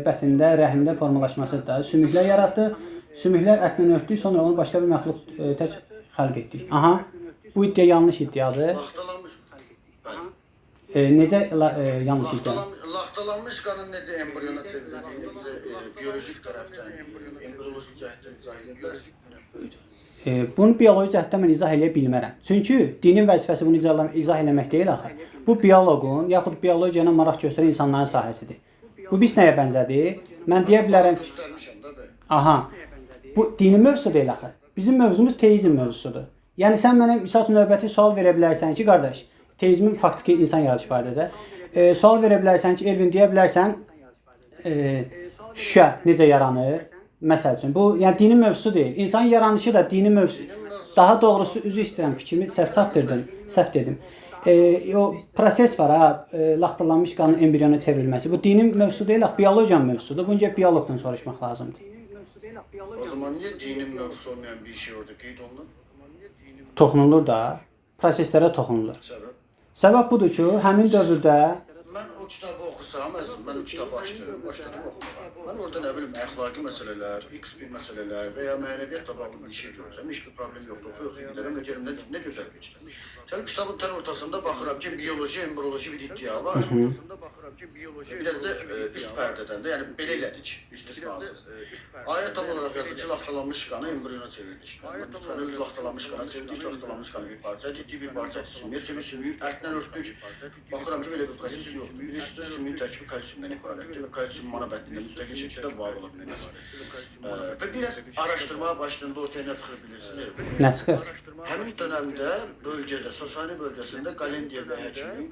bətnində, rəhimdə formalaşmasıdır da, sümüklər yaratdıq, sümüklər ətlə örtdük, sonra onu başqa bir məxluq tək xəlq etdik. Aha, bu iddia yanlış iddiadır. Laxtalanmış, necə yanlış iddiadır? Laxtalanmış qanın necə embriyona çevrildiyini bizə biyolojik tərəfdən, embriyoloji cəhətdən izah edirlər. Bunu bioloji cəhətdən mən izah edə bilmərəm. Çünki dinin vəzifəsi bunu izah eləmək deyil axı. Bu bioloqun, yaxud biologiya ilə maraq göstərən insanların sahəsidir. Bu biz nəyə bənzədir? Mən deyə bilərəm. Aha. Bu dini mövzusu deyil axı. Bizim mövzumuz teizm mövzusudur. Yəni sən mənə misal növbəti sual verə bilərsən ki, qardaş, teizmin faktiki insan yaradış barədə. Sual verə bilərsən ki, Elvin deyə bilərsən, şüşə necə yaranır? Məsəl üçün, bu yəni dinin mövzusu deyil. İnsan yaranışı da dinin mövzusu. Daha doğrusu üzr istəyirəm, fikrimi səhv dedim. O proses var ha, laxtalanmış qanın embriyona çevrilməsi. Bu dinin mövzusu deyil, biologiyanın mövzusudur. Bunca bioloqdan soruşmaq lazımdır. O zaman niyə dinin mövzusu olmayan bir şey orada qeyd olunur? Toxunulur da, proseslərə toxunulur. Səbəb budur ki, həmin dövrdə mən o kitabı oxusam, mən o kitabı başladım oxusam. Mən orada nə bilim, əxlaqi məsələlər, XP məsələlər və ya mənəviyyatla bağlı bir şey görsəm, heç bir problem yoxdur. Oxuyuq giderəm və deyirəm, nə gözəl bir kitab. Sən kitabın tən ortasında baxıram ki, biyoloji, embriyoloji bir iddia var. Biraz da üst pərdədən də, yəni belə elədik, istisnasız. Ayət tam olaraq yazır ki, laxtalanmış qanı embriyona çevrildik. Laxtalanmış qana çevrildik, laxtalanmış qanı bir parça etdik, bir parça sümüyü ətlə örtdük. Baxıram ki, belə bir proses yoxdur. Birisi sümüyün tərkibi kalsiyumdan ibarətdir və kalsiyum manabətində müstəqil şəkildə var ola bilməz. Və biraz araşdırmaya başlayanda ortaya nə çıxır bilirsiniz? nə çıxır? Həmin dönəmdə bölgədə, Sosani bölgəsində Galendiya və həkimin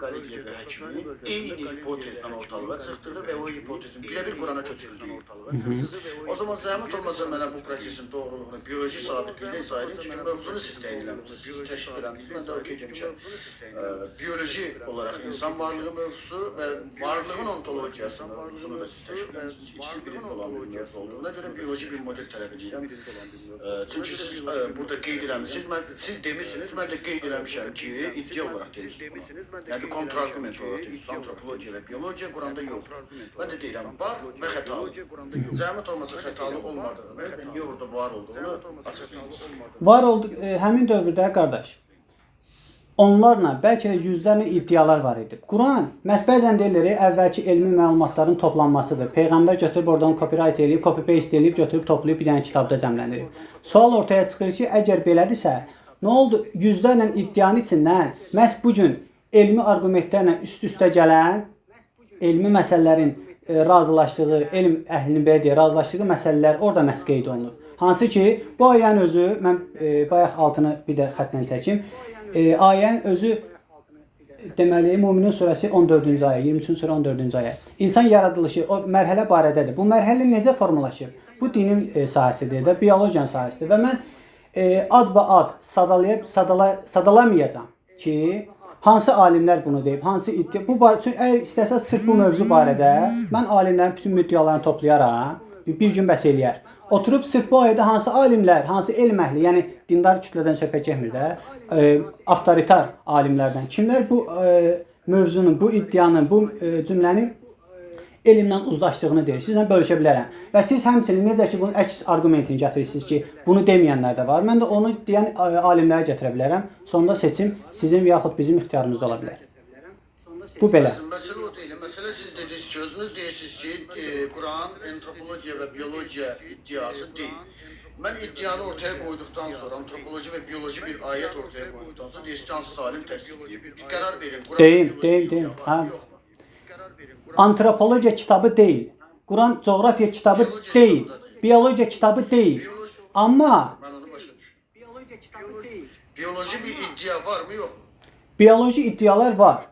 eyni hipotezdən ortalığa çıxdırdı və o hipotezin birebir Qurana köçürüldüyü ortalığa çıxdırdı. O zaman zəhmət olmasa mənə bu prosesin doğruluğunu biyoloji sabitliklə izah edin, çünki mövzunu siz təyin eləmişsiniz, siz təşkil eləmişsiniz, mən də okey demişəm. Biyoloji olaraq insan varlığı mövzusu və varlığın ontologiyası mövzusunu da siz təşkil eləmişsiniz. İkisi birində olan bir mövzu olduğuna görə biyoloji bir model tələb edirəm. Çünki siz burada qeyd eləmişsiniz, siz demişsiniz, mən də qeyd eləmişəm ki, iddia olaraq demişsiniz. Yəni bir kontrargument olaraq demişsiniz, antropologiya və biyologiya Quranda yoxdur. Mən də deyirəm, var və xətalı. Zəhmət olmasa xətalı olmadığını və niyə orada var olduğunu açıqlayın. Var oldu, həmin dövrdə qardaş, onlarla bəlkə də yüzlərlə iddialar var idi. Quran məhz bəzən deyirlər, əvvəlki elmi məlumatların toplanmasıdır. Peyğəmbər götürüb oradan copyright eləyib, copy-paste eləyib, götürüb toplayıb bir dənə kitabda cəmləndirir. Sual ortaya çıxır ki, əgər belədirsə, nə oldu? Yüzlərlə iddianın içindən məhz bu gün elmi arqumentlərlə üst-üstə gələn, elmi məsələlərin razılaşdığı, elm əhlinin belə deyə razılaşdığı məsələlər orada məhz qeyd olunur. Hansı ki, bu ayənin özü, mən bayaq altını bir də xəttlə çəkim, ayənin özü deməli Müminin surəsi 14-cü ayə, 23-cü surə 14-cü ayə. İnsan yaradılışı o mərhələ barədədir. Bu mərhələ necə formalaşıb? Bu dinin sahəsidir də, biologiyanın sahəsidir və mən adba-ad sadalamayacağam ki, hansı alimlər bunu deyib, hansı iddia bu çünki əgər istəsəz sırf bu mövzu barədə mən alimlərin bütün iddialarını toplayaram, bir gün bəs eləyər. Oturub sırf bu ayədə hansı alimlər, hansı elm əhli, yəni dindar kütlədən söhbət getmir də, avtoritar alimlərdən kimlər bu mövzunun, bu iddianın, bu cümlənin elmlə uzlaşdığını deyir. Sizlə bölüşə bilərəm. Və siz həmçinin necə ki bunun əks arqumentini gətirirsiniz ki, bunu deməyənlər də var. Mən də onu deyən alimləri gətirə bilərəm. Sonda seçim sizin yaxud bizim ixtiyarımızda ola bilər. Bu belə. Məsələ o deyil. Məsələ siz dediniz ki, özünüz deyirsiniz ki, Quran antropologiya və biologiya iddiası deyil. Mən iddianı ortaya qoyduqdan sonra, antropoloji və bioloji bir ayət ortaya qoyduqdan sonra deyirsiniz ki, hansı alim təsdiqləyib. Bir qərar verin. Deyil. Hə. Antropologiya kitabı deyil. Quran coğrafiya kitabı deyil. Biyologiya kitabı deyil. Amma Mən onu başa düşdüm. Biyologiya kitabı deyil. Biyoloji bir iddia varmı, yox mu? Biyoloji iddialar var.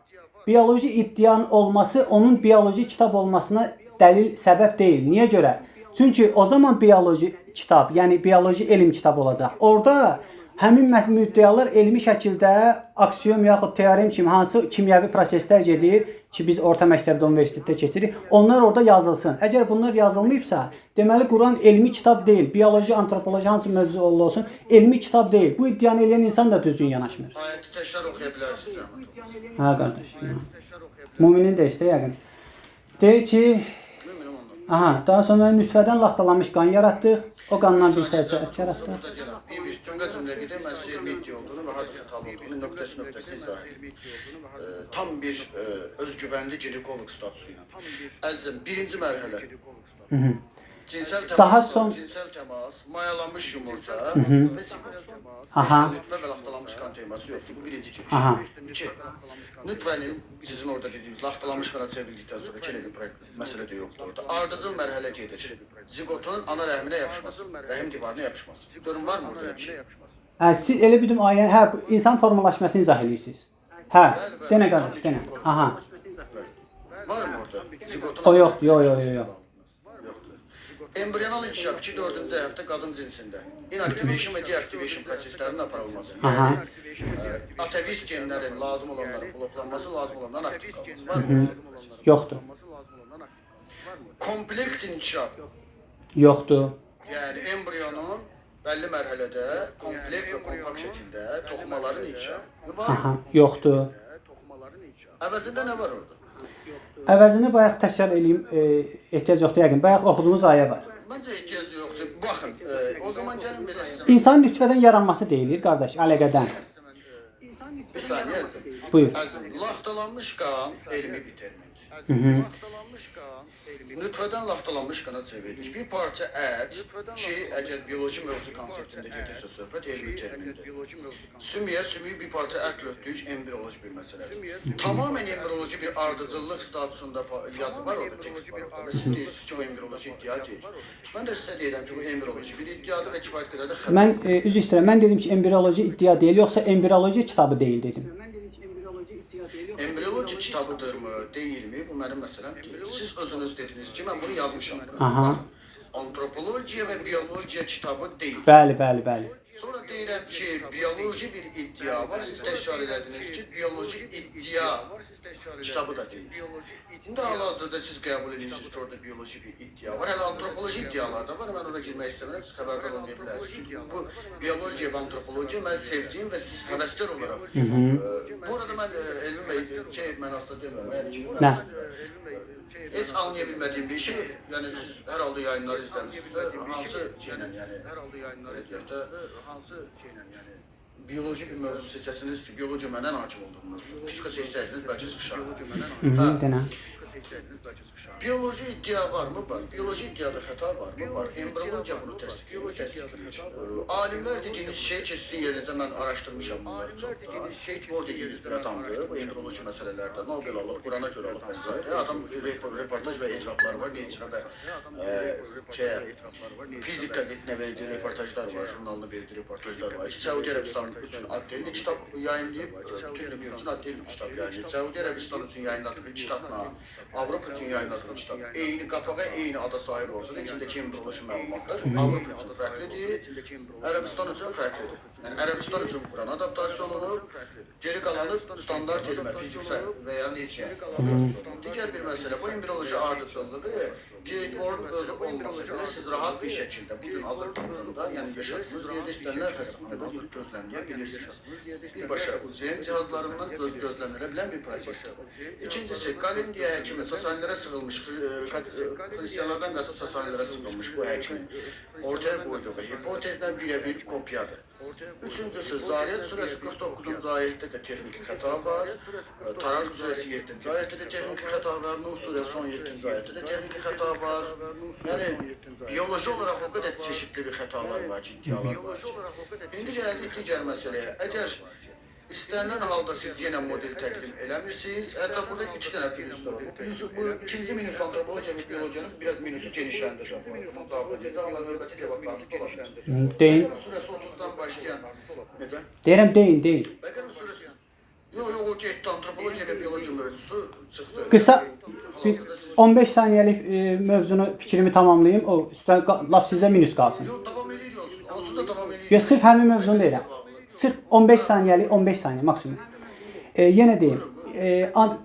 Biyoloji iddianın olması onun biyoloji kitab olmasına dəlil səbəb deyil. Niyə görə? Çünki o zaman biyoloji kitab, yəni biyoloji elm kitabı olacaq. Orada həmin müddəalar elmi şəkildə aksiom yaxud teorem kimi hansı kimyəvi proseslər gedir ki, biz orta məktəbdə, universitetdə keçirik, onlar orada yazılsın. Əgər bunlar yazılmayıbsa, deməli Quran elmi kitab deyil. Biyoloji, antropoloji hansı mövzu olsun, elmi kitab deyil. Bu iddianı eləyən insan da düzgün yanaşmır. Ayəti təkrar oxuya bilərsiniz. Hə qardaş. Müminin də işte yəqin. Deyir ki, daha sonra nütfədən laxtalanmış qan yaratdıq. O qandan bir sərcə ət yaratdıq. Bir cümlə gedək, mən sizə elmi iddia olduğunu və harada xətalı olduğunu nöqtəsi izah edeyim. Tam bir özgüvənli ginekoloq statusu ilə. Əzizim, birinci mərhələ. Cinsel təmas, mayalanmış yumurta və siqot. Nütfə və laxtalanmış qan teması yoxdur. Bu birinci giriş. 2. Nütfənin sizin orada dediyiniz laxtalanmış qana çevrildikdən sonra ki, bir məsələ də yoxdur orada. Ardıcıl mərhələ gedir. Ziqotun ana rəhminə yapışması, rəhim divarına yapışması. Görün, varmı orada bir şey? Siz elə bir ayəni, insan formalaşmasını izah edirsiniz. Denə qardaş, denə. Varmı orada? O yoxdur, yox. Embrional inkişaf 2-4-cü həftə qadın cinsində inaktivation və deaktivation proseslərinin aparılması. Yəni ataviz genlərin lazım olanların bloklanması, lazım olanların aktiv qalması. Var mı? Yoxdur. Komplekt inkişaf. Yoxdur. Yəni embrionun bəlli mərhələdə komplekt və kompakt şəkildə toxumaların inkişafı var mı? Yoxdur. Əvəzində nə var orada? Əvəzini bayaq təkrar eləyim, ehtiyac yoxdur yəqin. Bayaq oxuduğumuz ayə var. Məncə ehtiyac yoxdur. Baxın, o zaman gəlin belə sizə. İnsanın nütfədən yaranması deyilir, qardaş, ələqədən. Bir saniyə əzim. Buyur. Əzim, laxtalanmış qan elmi bir termindir. Laxtalanmış qan nütfədən laxtalanmış qana çevrilir. Bir parça ət ki, əgər bioloji mövzu konseptində gedirsə söhbət elmi termindir. Sümüyə bir parça ət lötdük, embrioloji bir məsələdir. Tamamilə embrioloji bir ardıcıllıq statusunda yazı var orada, tekst var orada. Siz deyirsiniz ki, bu embrioloji iddia deyil. Mən də sizə deyirəm ki, bu embrioloji bir iddiadır və kifayət qədər də xəbər. Mən üzr istəyirəm, mən dedim ki, embrioloji iddia deyil, yoxsa embrioloji kitabı deyil dedim. Embrioloji kitabıdırmı, deyilmi? Bu mənim məsələm deyil. Siz özünüz dediniz ki, mən bunu yazmışam. Antropologiya və biologiya kitabı deyil. Bəli. Sonra deyirəm ki, biyoloji bir iddia var. Siz təkrar elədiniz ki, biyoloji iddia kitabı da deyil. İndi hal-hazırda siz qəbul edirsiniz ki, orada biyoloji bir iddia var. Hələ antropoloji iddialar da var. Mən ona girmək istəmirəm. Siz xəbərdar olmaya bilərsiniz. Çünki bu biyologiya və antropologiya mən sevdiyim və həvəskar olaraq. Bu arada mən Elvin bəy, mən asla demirəm. Nə? Heç anlaya bilmədiyim bir şey, yəni siz hər halda yayınları izləmişsiniz də, hansı şeylə, yəni biyoloji bir mövzu seçəsiniz ki, biyologiya məndən hakim olduğum mövzu. Fizika seçsəydiniz, bəlkə sıxışardı. Biyoloji iddia var mı? Var. Biyoloji iddiada xəta var mı? Var. Embriologiya bunu təsdiqləyir. Alimlər dediyiniz şey ki, sizin yerinizə mən araşdırmışam bunları çox da. Skateboard dediyiniz bir adamdır. Bu embrioloji məsələlərdə Nobel alıb, Qurana görə alıb və s. Adam reportaj və etirafları var. Neçə və fizika nə verdiyi reportajlar var, jurnalına verdiyi reportajlar var. Səudi Ərəbistan üçün adlı kitab yayınlayıb, bütün dünya üçün adlı bir kitab yayınlayıb. Səudi Ərəbistan üçün yayınladığı bir kitabla Avropa üçün yayınladığı kitab eyni qapağa, eyni ada sahib olsa da içindəki embrioloji məlumatlar Avropa üçün fərqlidir, Ərəbistan üçün fərqlidir. Yəni Ərəbistan üçün Quran adaptasiya olunur, geri qalanı standart elmə, fiziksel və ya necə. Digər bir məsələ, bu embrioloji ardıcıllığı Skateboardun özü olmasa görə siz rahat bir şəkildə bugün Azərbaycanda, yəni yaşadığınız yerdə istənilən xəstəxanada gözləməyə bilirsiniz. Birbaşa UZM cihazlarından gözlənilə bilən bir prosesdir. İkincisi, Galendiya həkimi Sasanillərə sığılmış, xristiyanlardan qəsb Sasanillərə sığılmış bu həkimin ortaya qoyduğu hipotezdən birə-bir kopyadır. Üçüncüsü, Zariyat surəsi 49-cu ayətdə də texniki xəta var, Tarar surəsi 7-ci ayətdə də texniki xəta var, Nuh surəsi 17-ci ayətdə də texniki xəta var. Yəni, biyoloji olaraq o qədər çeşitli bir xətalar var ki, iddialar var ki. İndi gəldik digər məsələyə. Əgər İstənilən halda siz yenə model təqdim eləmirsiniz. Hətta burada iki dənə minus var. Bu ikinci minus antropologiya və biologiyanın biraz minusu genişləndir. Bunun cavabı necə? Amma növbəti debatlarımız genişləndir. Deyin. Surəsi 30-dan başlayan. Necə? Deyirəm, deyin. Bəqərə surəsi. Yox, o getdi antropologiya və biologiya mövzusu çıxdı. Qısa 15 saniyəlik mövzunu fikrimi tamamlayım. O üstə laf sizdə minus qalsın. Yox, davam ediyoruz. Onsuz da davam ediyoruz. Yox, sırf həmin mövzunu deyirəm. Sırf 15 saniyəlik, 15 saniyə maksimum. Yenə deyim,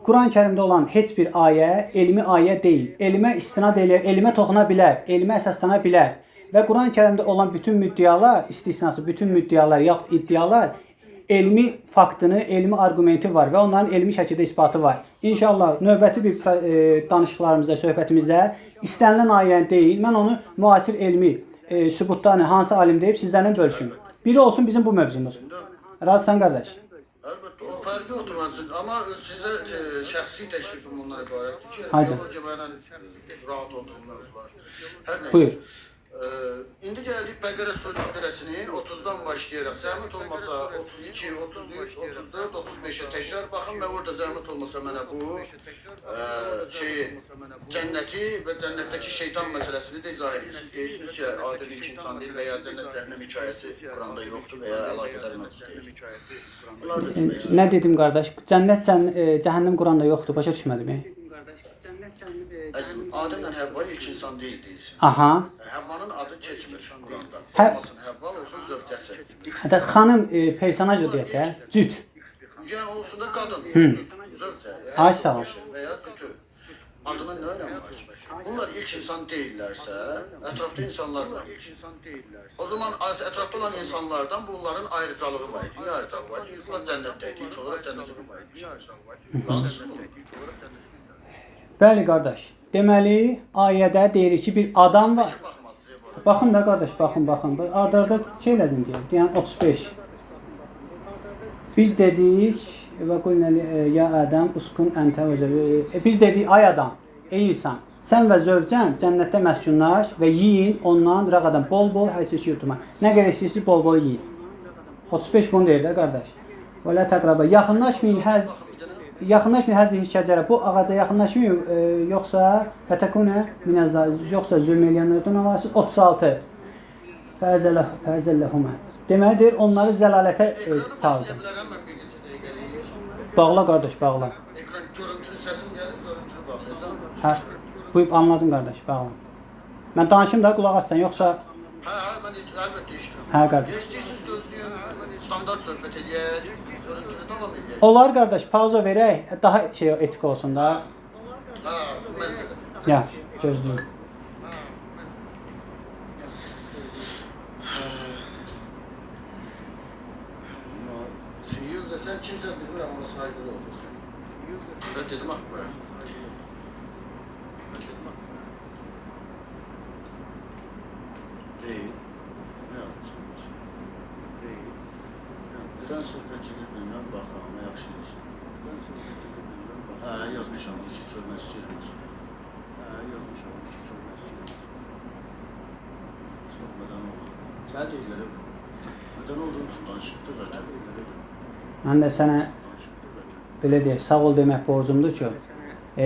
Quran-ı Kərimdə olan heç bir ayə elmi ayə deyil. Elmə istinad eləyər, elmə toxuna bilər, elmə əsaslana bilər. Və Quran-ı Kərimdə olan bütün müddialar, istisnası bütün müddialar, yaxud iddialar elmi faktını, elmi argumenti var və onların elmi şəkildə isbatı var. İnşallah növbəti bir danışıqlarımızda, söhbətimizdə istənilən ayəni deyil, mən onu müasir elmi sübutlarını hansı alim deyib sizlərlə bölüşüm. Biri olsun bizim bu mövzumuz. Razısan qardaş? Əlbəttə, o fərqi oturmansın. Amma sizə şəxsi təklifim bunlar ibarətdir ki, biologiya mənə rahat olduğum mövzular. Hər nəysə. Buyur. İndi gəldik Bəqərə surəsinin 30-dan başlayaraq. Zəhmət olmasa 32, 33, 34, 35-ə təkrar baxın və orada zəhmət olmasa mənə bu cənnəti və cənnətdəki şeytan məsələsini də izah edirsiniz. Deyirsiniz ki, adil ilk insan deyil və ya cənnət cəhənnəm hekayəsi Quranda yoxdur və ya əlaqədar mövzu deyil. Nə dedim qardaş? Cənnət, cəhənnəm Quranda yoxdur. Başa düşmədim. Əzim, Adəmlə Həvva ilk insan deyil deyirsiniz. Aha. Həvvanın adı keçmir Quranda. Olmasın Həvva, olsun zövcəsi. Hətta xanım personajı deyək də, cüt. Yəni olsun da qadın, zövcə. Ay sağ ol. Və ya cütü. Adının nə önəmi var? Bunlar ilk insan deyillərsə, ətrafda insanlar var. O zaman ətrafda olan insanlardan bunların ayrıcalığı var idi. Niyə ayrıcalığı var? Çünki bunlar cənnətdəydi. İlk olaraq cənnətdə var idi. Lazımsın bunu. Bəli qardaş. Deməli, ayədə deyir ki, bir adam var. Baxın da qardaş, baxın. Arda şey elədim deyir. Yəni 35. Biz dedik və qulnəli ya Ədəm uskun əntə vəzəvi. Biz dedik ay adam, ey insan, sən və zövcən cənnətdə məskunlaş və yiyin ondan rəğədən bol-bol həsiz yutma. Nə qədər istəyirsiniz bol-bol yiyin. 35 bunu deyir də qardaş. Və la təqrəbə yaxınlaşmayın həzəhi şəcərə. Bu ağaca yaxınlaşmayın yoxsa fətəkunə yoxsa zülm eləyənlərdən olarsınız. 36. Fəzəlləhumə. Deməlidir, onları zəlalətə saldı. Bağla qardaş, bağla. Ekran görüntülü səsim gəlir, görüntülü bağlayacağım. Hə, buyub anladım qardaş, bağla. Mən danışım da qulaq assan, yoxsa... Hə, mən əlbəttə işləyəm. Hə, qardaş. İstəyirsiniz gözləyin, standart söhbət eləyək, görüntülü davam eləyək. Olar qardaş, pauza verək, daha etik olsun da. Hə, məncə də. Ya, gözləyim. Sən kimsə bilmirəm, amma saygılı olursun. Sən dedim, axı bayaq. Deyil. Nə yapacaq? Deyil. Nədən söhbət edir bilmirəm, baxıram, amma yaxşı deyirsən. Nədən söhbət edir bilmirəm, baxıram. Hə, yazmışam, heç kim sormaq istəyirəm. Yazmışam, heç kim sormaq istəyirəm. Sormadan oldu. Sən deyirlər bu. Nədən olduğunu üçün danışıqda zaten. Mən də sənə belə deyək, sağ ol demək borcumdur ki,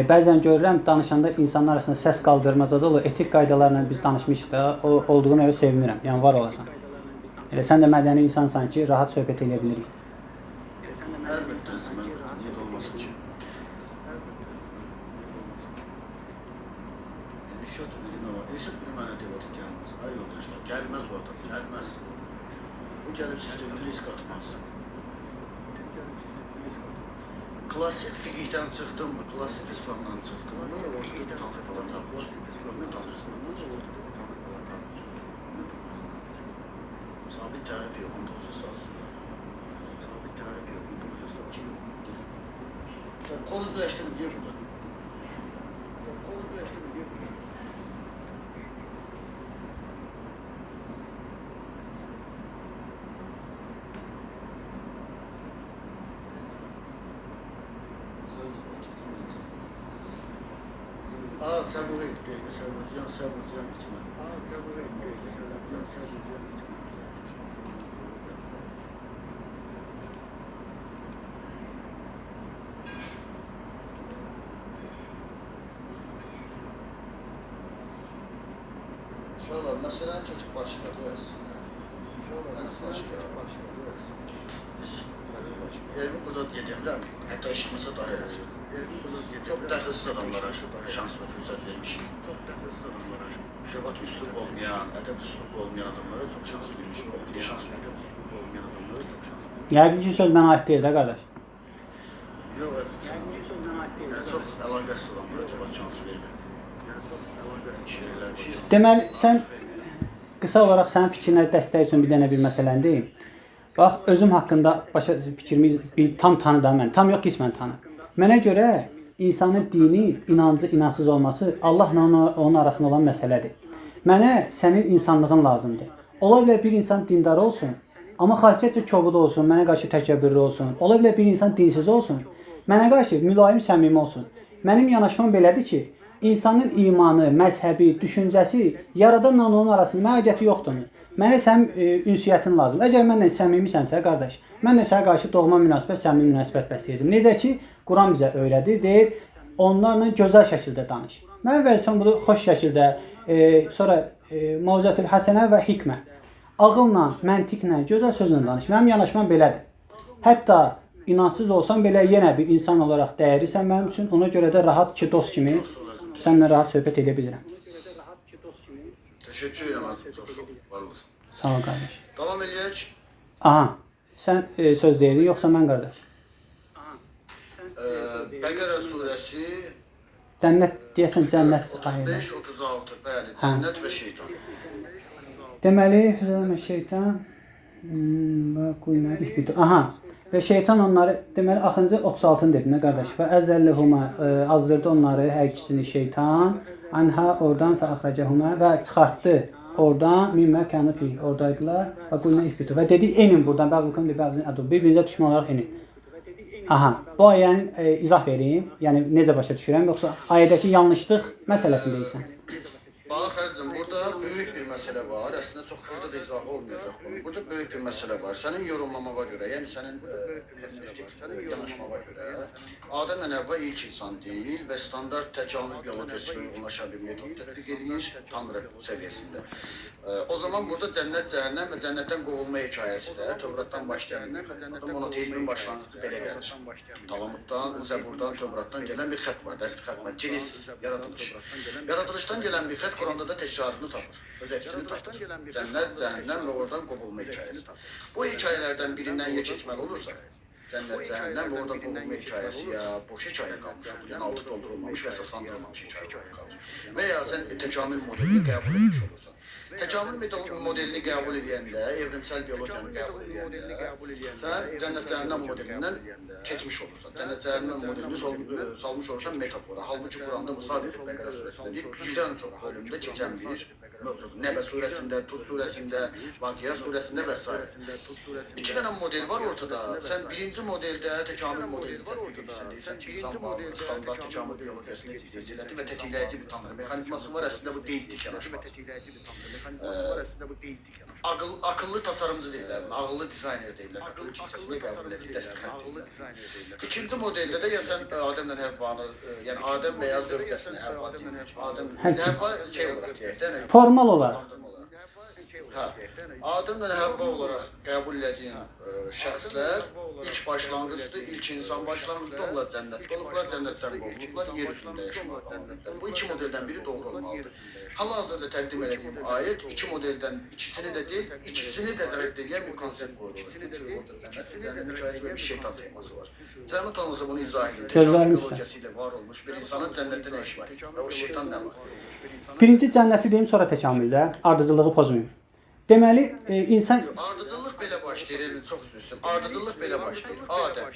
bəzən görürəm danışanda insanlar arasında səs qaldırmada olur. Etik qaydalarla biz danışmışıq da, o olduğuna görə sevinirəm. Yəni var olasan. Elə sən də mədəni insansan ki, rahat söhbət edə bilirik. Əlbəttə, niyə olmasın ki? Eşat biri mənə devata gəlməz. Ay yoldaşlar, gəlməz bu adam, gəlməz. Bu gəlib sistemini risk atmaz. Klasik fiqhdən çıxdım mı? Klasik İslamdan çıxdım mı? Ortada tanrı falan tapmış. İslamın tanrısından çıxdım. Sabit tarif yoxun projesi aslında. Sabit tarif yoxun projesi aslında. Konuzlaştırım diyor burada. Konuzlaştırım diyor burada. Sen buraya git, Serbatyan gitme. Sen buraya git, Serbatyan gitme. Şöyle, mesela çocuk başladı aslında. Şöyle, mesela çocuk başladı aslında. Biz evimi burada gedimler, hatta işimize daha yaxşı. Çok dəxilsiz adamlara şans və fürsət vermişim. Çok dəxilsiz adamlara şöbət üslub olmayan, ədəb üslub olmayan adamlara çox şans vermişim. Bir də şans verdim, üslub olmayan adamlara çox şans vermişim. Yəqin ki, söz mənə aid deyil də, qardaş. Yox, yəqin ki, söz mənə aid deyil. Yəni, çox əlaqəsiz adamlara da şans verdim. Yəni, çox əlaqəsiz şeylər var. Deməli, sən qısa olaraq sənin fikrinə dəstək üçün bir dənə bir məsələni deyim. Bax, özüm haqqında başa fikrimi tam tanıdım mən. Tam yox, qismən tanı. Mənə görə insanın dini, inancı, inancsız olması Allahla onun arasında olan məsələdir. Mənə sənin insanlığın lazımdır. Ola bilər bir insan dindar olsun, amma xasiyyətcə kobud olsun, mənə qarşı təkəbbürlü olsun. Ola bilər bir insan dinsiz olsun, mənə qarşı mülayim, səmimi olsun. Mənim yanaşmam belədir ki, insanın imanı, məzhəbi, düşüncəsi, yaradanla onun arasında mənə aidiyyəti yoxdur. Mənə sənin ünsiyyətin lazım. Əgər mənlə səmimisənsə, qardaş, mən də sənə qarşı doğma münasibət, səmimi münasibət bəsləyəcəm. Necə ki, Quran bizə öyrədir, deyir, onlarla gözəl şəkildə danış. Mənim vəzifəm budur, xoş şəkildə, sonra Mavzətül Həsənə və hikmə. Ağılla, məntiqlə, gözəl sözlə danış. Mənim yanaşmam belədir. Hətta inancsız olsam belə yenə bir insan olaraq dəyərisən mənim üçün. Ona görə də rahat ki, dost kimi səninlə rahat söhbət edə bilirəm. Teşekkür ederim artık, çok var olasın. Sağ ol, qardaş. Devam edək. Aha, sən söz deyirdin, yoxsa mən, qardaş? Bəqərə surəsi Cənnət, deyəsən cənnət ayələri. 35-36, bəli, cənnət və şeytan. Deməli, şeytan və qulna ihbitu. Aha, və şeytan onları, deməli, axırıncı 36-ını dedin, qardaş. Və əzəlləhuma, azdırdı onları, hər ikisini şeytan, anha oradan və axracəhuma və çıxartdı oradan, mimmə kənə fi, oradaydılar və qulna ihbitu. Və dedi, enin buradan, bəqlukum li bəzin adu, bir-birinizə düşmə olaraq enin. Aha, bu ayəni izah vereyim, yəni necə başa düşürəm, yoxsa ayədəki yanlışlıq məsələsində deyirsən? Bax, əzizim, burada böyük bir məsələ var. Əslində çox xırda da izah olmayacaq bu. Burada böyük bir məsələ var. Sənin yorumlamava görə, yəni sənin yanaşmava görə Adəm və Həvva ilk insan deyil və standart təkamül biologiyasına uyğunlaşan bir metod tətbiq edir Tanrı səviyyəsində. O zaman burada cənnət, cəhənnəm və cənnətdən qovulma hekayəsi də Tövratdan başlayan monoteizmin başlanğıcı belə gəlir. Talmuddan, Zəburdan, Tövratdan gələn bir xətt var, dərsli xətt var. Genesis, yaradılış. Yaradılışdan gələn bir xətt Quranda da təkrarını tapır. Öz əksini tapır. Cənnət, cəhənnəm və oradan qovulma hekayəsi. Bu hekayələrdən birindən keçməli olursa, cənnət, cəhənnəm və oradan qovulma hekayəsi ya boş hekayə qalmış, yəni altı doldurulmamış və əsaslandırılmamış hekayə qalmış. Və ya sən təkamül modelini qəbul etmiş olursan. Təkamül modelini qəbul edəndə, evrimsel biologiyanı qəbul edəndə, sən cənnət cəhənnəm modelindən keçmiş olursan. Cənnət cəhənnəm modelini salmış olursan metafora. Halbuki Quranda bu sadəcə Bəqərə surəsində deyil, birdən çox bölümdə keçən bir mövzudur. Nəbə surəsində, Tur surəsində, Vaqia surəsində və s. İki dənə model var ortada. Sən birinci modeldə təkamül modelini tətbiq edirsən. Deyirsən ki, insan varlığı standart təkamül biologiyasını tətbiq və tətikləyici bir tanrı mexanizması var. Əslində bu deistik yanaşmadır. Akıllı tasarımcı deyirlər, ağıllı dizayner deyirlər. Akıllı kilsəsində qəbul edir, dəstəkləyir. İkinci modeldə də ya sən Adəmlə Həvvanı, yəni Adəm və ya zövcəsini Həvva deyir. Həvva şey olaraq deyək, formal olaraq. Hə, Adəmlə Həvva olaraq qəbul etdiyin şəxslər ilk başlanğıcdır, ilk insan başlanğıcdır, onlar cənnətdə olublar, cənnətdən qovulublar, yer üzündə yaşamağa qalmışlar. Bu iki modeldən biri doğru olmalıdır. Hal-hazırda təqdim edildiyim ayət iki modeldən ikisini də deyil, ikisini də rədd edən bir konsept qoyulur. Çünki orada cənnətin hekayəsi və bir şeytan teması var. Cənnət olmasa bunu izah edin. Təkamül biologiyası ilə var olmuş bir insanın cənnətdə nə işi var və o şeytan nə var? Birinci cənnəti deyim, sonra təkamüldə ardıcılığı pozmayım. Deməli, insan... Ardıcıllıq belə başlayır, elmin çox üzrüsün. Ardıcıllıq belə başlayır. Adəm,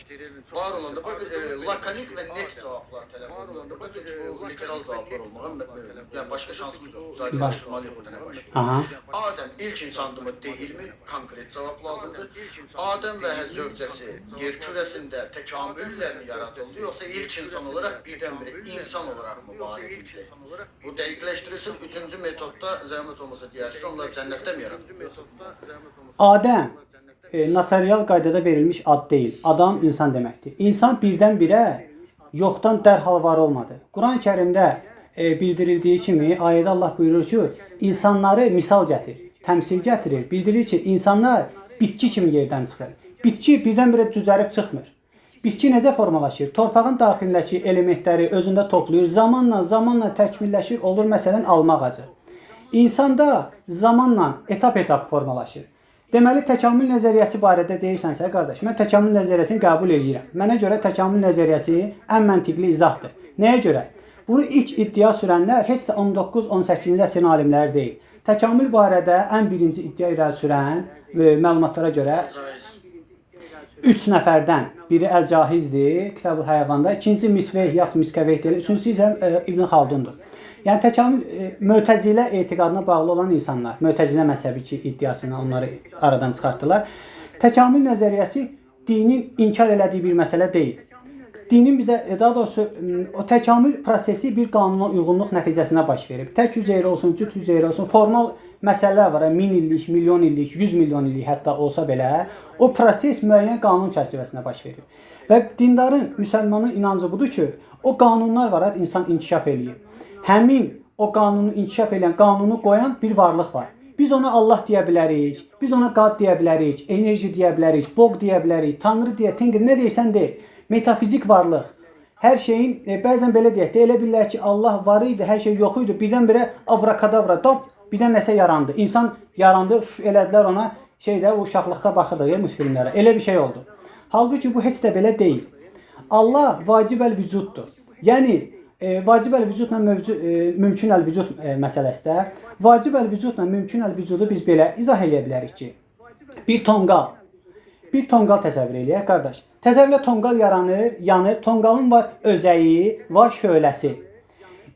var olanda, lakanik və net cavablar tələb olunanda, bu literal cavablar olmağa, yəni başqa şansımız yoxdur. Zahirləşdirməli burada nə başlayır? Adəm ilk insandımı deyilmi? Konkret cavab lazımdır. Adəm və zövcəsi yer kürəsində təkamüllə mi yaradıldı, yoxsa ilk insan olaraq birdən-birə insan olaraq mı var edildi? Bu dəqiqləşdirilsin. Üçüncü metodda zəhmət olmasa deyərsə, onlar cənnətdə mi yaradıldı? Adəm notarial qaydada verilmiş ad deyil. Adam insan deməkdir. İnsan birdən-birə yoxdan dərhal var olmadı. Quran-Kərimdə bildirildiyi kimi ayədə Allah buyurur ki, insanları misal gətirir, təmsil gətirir. Bildirir ki, insanlar bitki kimi yerdən çıxır. Bitki birdən-birə düzərib çıxmır. Bitki necə formalaşır? Torpağın daxilindəki elementləri özündə toplayır. Zamanla təkmilləşir, olur məsələn alma ağacı. İnsan da zamanla etap-etap formalaşır. Deməli, təkamül nəzəriyyəsi barədə deyirsənsə, qardaş, mən təkamül nəzəriyyəsini qəbul edirəm. Mənə görə təkamül nəzəriyyəsi ən məntiqli izahdır. Nəyə görə? Bunu ilk iddia sürənlər heç də 19-18-ci əsrin alimləri deyil. Təkamül barədə ən birinci iddia irəli sürən məlumatlara görə 3 nəfərdən biri Əl-Cahizdir, Kitab-ül Həyvanda, ikinci Misveh yaxud Miskəveh deyilir, üçüncüsü isə İbn Xaldundur. Yəni təkamül Mötəzilə etiqadına bağlı olan insanlar, Mötəzilə məzhəbi ki, iddiasını onları aradan çıxartdılar. Təkamül nəzəriyyəsi dinin inkar elədiyi bir məsələ deyil. Dinin bizə, daha doğrusu o təkamül prosesi bir qanuna uyğunluq nəticəsində baş verib. Tək üzeyri olsun, cüt üzeyri olsun, formal məsələlər var, 1000 illik, milyon illik, 100 milyon illik hətta olsa belə, o proses müəyyən qanun çərçivəsində baş verir. Və dindarın, müsəlmanın inancı budur ki, o qanunlar var, insan inkişaf eləyir. Həmin o qanunu inkişaf edən, qanunu qoyan bir varlıq var. Biz ona Allah deyə bilərik, biz ona qad deyə bilərik, enerji deyə bilərik, Bog deyə bilərik, Tanrı deyə, Tengri, nə deyirsən de, metafizik varlıq. Hər şeyin, bəzən belə deyək də, elə bilirlər ki, Allah var idi, hər şey yox idi, birdən-birə abrakadabra, birdən nəsə yarandı. İnsan yarandı, elədilər ona, o uşaqlıqda baxırdı, filmlərə, elə bir şey oldu. Halbuki bu heç də belə deyil. Allah vacib əl-vücuddur. Yəni, vacib əl-vücudla mümkün əl-vücud məsələsində, vacib əl-vücudla mümkün əl-vücudu biz belə izah edə bilərik ki, bir tonqal təsəvvür eləyək, qardaş. Təsəvvürlə tonqal yaranır, yanır, tonqalın var özəyi, var şöləsi.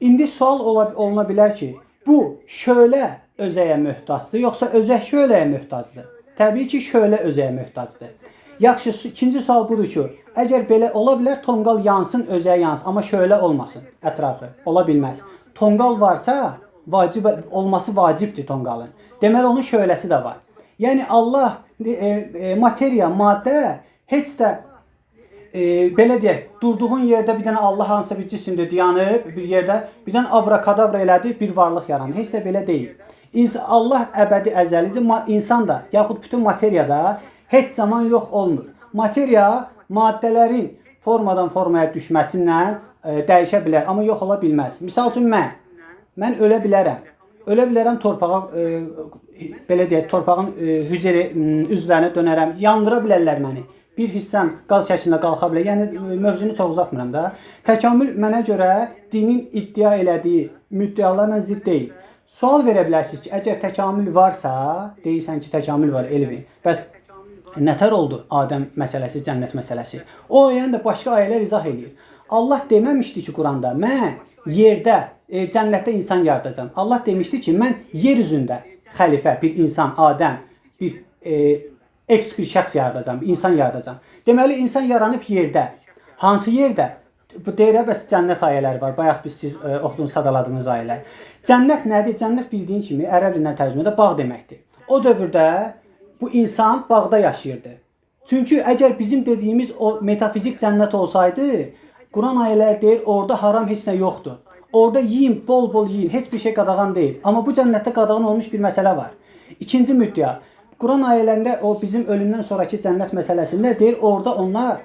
İndi sual oluna bilər ki, bu şölə özəyə möhtacdır, yoxsa özək şöləyə möhtacdır? Təbii ki, şölə özəyə möhtacdır. Yaxşı, ikinci sual budur ki, əgər belə ola bilər, tonqal yansın, özəyə yansın, amma şölə olmasın ətrafı, ola bilməz. Tonqal varsa, olması vacibdir tonqalın. Deməli, onun şöləsi də var. Yəni, Allah, materiya, maddə, heç də, belə deyək, durduğun yerdə bir dənə Allah hansısa bir cisimdə dayanıb, bir yerdə, bir dənə abrakadabra elədi, bir varlıq yarandı. Heç də belə deyil. Allah əbədi əzəlidir, insan da, yaxud bütün materiyada heç zaman yox olmur. Materiya maddələrin formadan formaya düşməsindən dəyişə bilər, amma yox ola bilməz. Misal üçün mən ölə bilərəm. Ölə bilərəm torpağa, belə deyək, torpağın hücrə üzvlərinə dönərəm, yandıra bilərlər məni. Bir hissəm qaz şəklində qalxa bilər. Yəni, mövzunu çox uzatmıram da. Təkamül mənə görə dinin iddia elədiyi müddəalarla zidd deyil. Sual verə bilərsiniz ki, əgər təkamül varsa, deyirsən ki, təkamül var elmi. Bəs nətər oldu Adəm məsələsi, cənnət məsələsi? O ayəni də başqa ayələr izah edir. Allah deməmişdi ki, Quranda, mən yerdə, cənnətdə insan yaradacağam. Allah demişdi ki, mən yer üzündə xəlifə, bir insan, Adəm, bir bir şəxs yaradacağam, bir insan yaradacağam. Deməli, insan yaranıb yerdə. Hansı yerdə? Bu deyirə, bəs cənnət ayələri var. Bayaq biz siz oxudunuz, sadaladığınız ayələr. Cənnət nədir? Cənnət bildiyin kimi ərəb dilindən tərcümədə bağ deməkdir. O dövrdə bu insan bağda yaşayırdı. Çünki əgər bizim dediyimiz o metafizik cənnət olsaydı, Quran ayələri deyir, orada haram heç nə yoxdur. Orada yiyin, bol-bol yiyin, heç bir şey qadağan deyil. Amma bu cənnətdə qadağan olmuş bir məsələ var. İkinci müddəa. Quran ayələrində o bizim ölümdən sonraki cənnət məsələsində deyir, orada onlar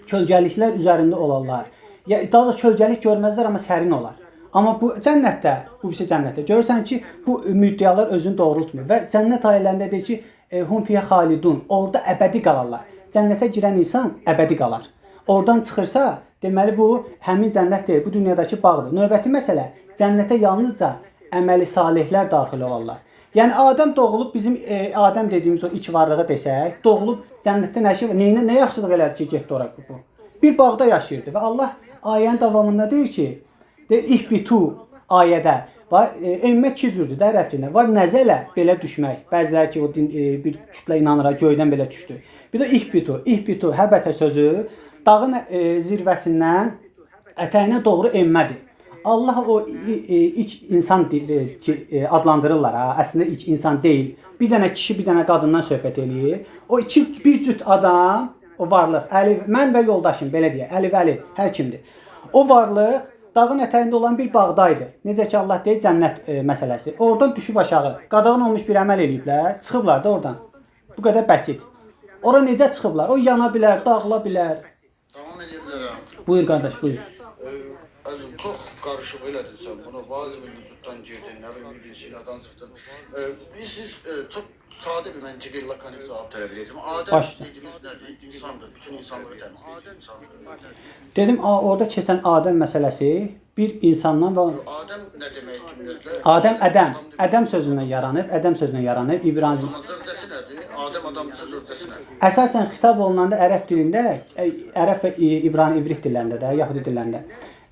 kölgəliklər üzərində olarlar. Ya daha da kölgəlik görməzlər, amma sərin olar. Amma bu cənnətdə, bu birisi cənnətdə görürsən ki, bu müddəalar özünü doğrultmur və cənnət ayələrində deyir ki, hum fiha xalidun, orada əbədi qalarlar. Cənnətə girən insan əbədi qalar. Oradan çıxırsa, deməli bu həmin cənnət deyil, bu dünyadakı bağdır. Növbəti məsələ, cənnətə yalnızca əməli salihlər daxil olarlar. Yəni Adəm doğulub bizim Adəm dediyimiz o ilk varlığı desək, doğulub cənnətdə nə şey var? Nə yaxşılıq elədi ki, getdi ora bu? Bir bağda yaşayırdı və Allah ayənin davamında deyir ki, ihbitu ayədə var, enmək iki cürdür də ərəb dilində. Var nəzələ belə düşmək. Bəziləri ki, o bir kütlə inanır, göydən belə düşdü. Bir də ihbitu. İhbitu həbətə sözü dağın zirvəsindən ətəyinə doğru enmədir. Allah o ilk insan adlandırırlar ha. Əslində ilk insan deyil. Bir dənə kişi, bir dənə qadından söhbət eləyir. O bir cüt adam, o varlıq, Əli, mən və yoldaşım belə deyək, Əli Vəli, hər kimdir. O varlıq dağın ətəyində olan bir bağdaydı. Necə ki Allah deyir, cənnət məsələsi. Oradan düşüb aşağı, qadağan olmuş bir əməl eləyiblər, çıxıblar da oradan. Bu qədər bəsit. Ora necə çıxıblar? O yana bilər, dağıla bilər. Davam edə bilərəm. Buyur qardaş, buyur. Əzim, çox qarışıq elədin sən bunu, vacib vücuddan girdin, nə bilim, bir şeylərdən çıxdın. Siz çox sadə bir məntiqi lakanik cavab tələb edəcəm. Adəm dediyimiz nədir? İnsandır, bütün insanlığı təmsil edir insandır. Dedim, orada keçən Adəm məsələsi bir insandan və Adəm nə demək ümumiyyətlə? Adəm, Ədəm sözündən yaranıb, İbrahim. Zövcəsi nədir? Adəm adamcısı zövcəsi nədir? Əsasən xitab olunanda ərəb dilində, ərəb və İbrani ivrit dillərində də, Yahudi dillərində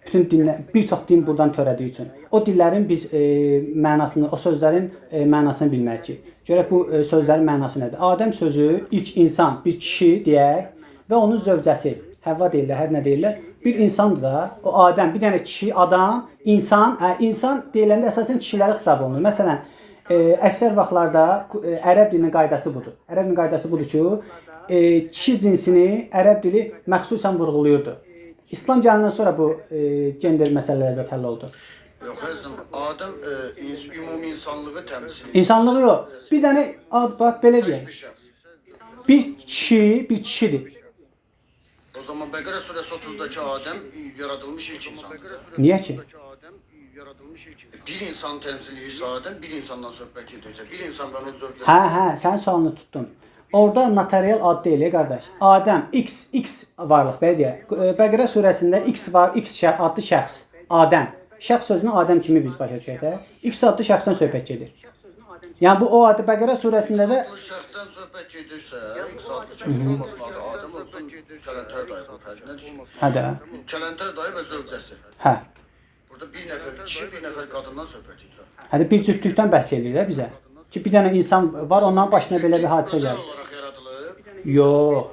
bütün dinlər, bir çox din buradan törədiyi üçün o dillərin biz mənasını, o sözlərin mənasını bilməliyik ki, görək bu sözlərin mənası nədir? Adəm sözü ilk insan, bir kişi deyək və onun zövcəsi, Həvva deyirlər, hər nə deyirlər, bir insandır da, o Adəm, bir dənə kişi, adam, insan, insan deyiləndə əsasən kişilərə xitab olunur. Məsələn, əksər vaxtlarda ərəb dilinin qaydası budur. Ərəb dilinin qaydası budur ki, kişi cinsini ərəb dili məxsusən vurğulayırdı. İslam gələndən sonra bu gender məsələləri həll oldu. Yox, əzim, Adəm ümumi insanlığı təmsil edir. İnsanlığı yox. Bir dənə bax belə deyək. Bir kişidir. O zaman Bəqərə surəsi 30-dakı Adəm yaradılmış ilk insandır. Niyə ki? Bir insan təmsil edirsə Adəm, bir insandan söhbət edirsə, bir insan və onun zövcəsi. Hə, sən sualını tutdun. Orada notarial ad deyil, qardaş. Adəm, X varlıq, belə deyək. Bəqərə surəsində X var, X adlı şəxs. Adəm. Şəxs sözünü Adəm kimi biz başa düşək də. X adlı şəxsdən söhbət gedir. Yəni bu o adı Bəqərə surəsində də Bu şəxsdən söhbət gedirsə, X adlı şəxs olmasın, Adəm olsun, Kələntər dayı bu fərq nədir? hə də. Kələntər dayı və zövcəsi. Hə. Burada bir nəfər kişi, bir nəfər qadından söhbət edir. Hə bir cütlükdən bəhs edir də bizə. Ki bir dənə insan var, onların başına belə bir hadisə Özəl gəlir. olaraq yaradılıb. Yox.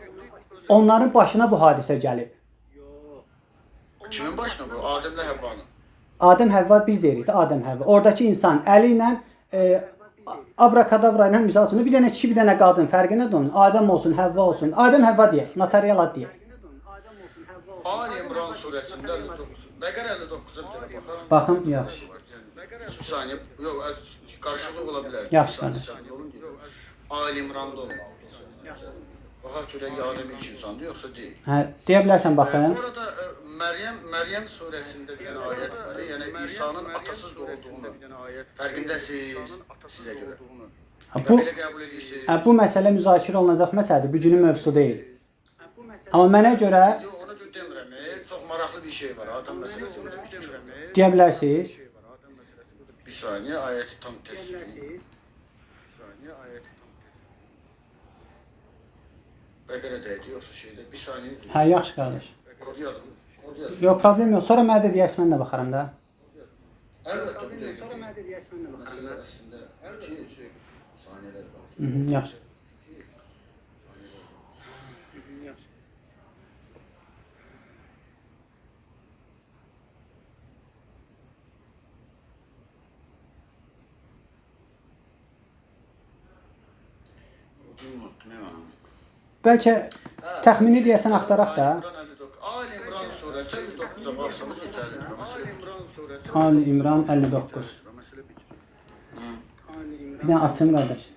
Onların başına bu hadisə gəlib. Kimin başına bu? Adəmlə Həvvanın. Adəm Həvva biz deyirik də Adəm Həvva. Oradakı insan əli ilə abrakadabra ilə misal üçün bir dənə kişi, bir dənə qadın fərqi nədir onun? Adəm olsun, Həvva olsun. Adəm Həvva deyək, notarial ad deyək. Ali İmran surəsində 59. Bəqərə 59-a bir dənə baxaq. Baxın, yaxşı. Bir saniyə, yox, qarışıqlıq ola bilər. Yaxşı, Bir saniyə, olun deyək. Ali İmranda olmalıdır. Baxaq görək Adəm ilk insandır, yoxsa deyil. Hə, deyə bilərsən baxın. Burada Məryəm surəsində bir dənə ayət var. Yəni İsa'nın atasız doğulduğunu fərqindəsiniz sizə görə. Bu Belə qəbul edirsiniz. bu məsələ müzakirə olunacaq məsələdir. Bu günün mövzusu deyil. Amma mənə görə Yox, ona görə demirəm. Çox maraqlı bir şey var. Adəm məsələsində demirəm. deyə bilərsiniz. Bir Bir saniye ayeti tam tespit. Bir saniye ayeti tam tespit. Bəqərədəydi yoxsa şeydə. Bir saniye. Hə, yaxşı qardaş. Kod yazın. Kod yazın. Yox, problem yox. Sonra mənə də deyərsən, mən də baxaram da. Əlbəttə bu deyil. Sonra mənə də deyərsən, mən də baxaram. Məsələ əslində 2 saniyələr qalsın. Yaxşı. Yaxşı. Bəlkə təxmini deyəsən axtaraq da. Ali İmran surəsi 109-a baxsanız yetərlidir. Ali İmran surəsi Ali İmran 59. məsələ bitir. Bir dənə açım qardaş.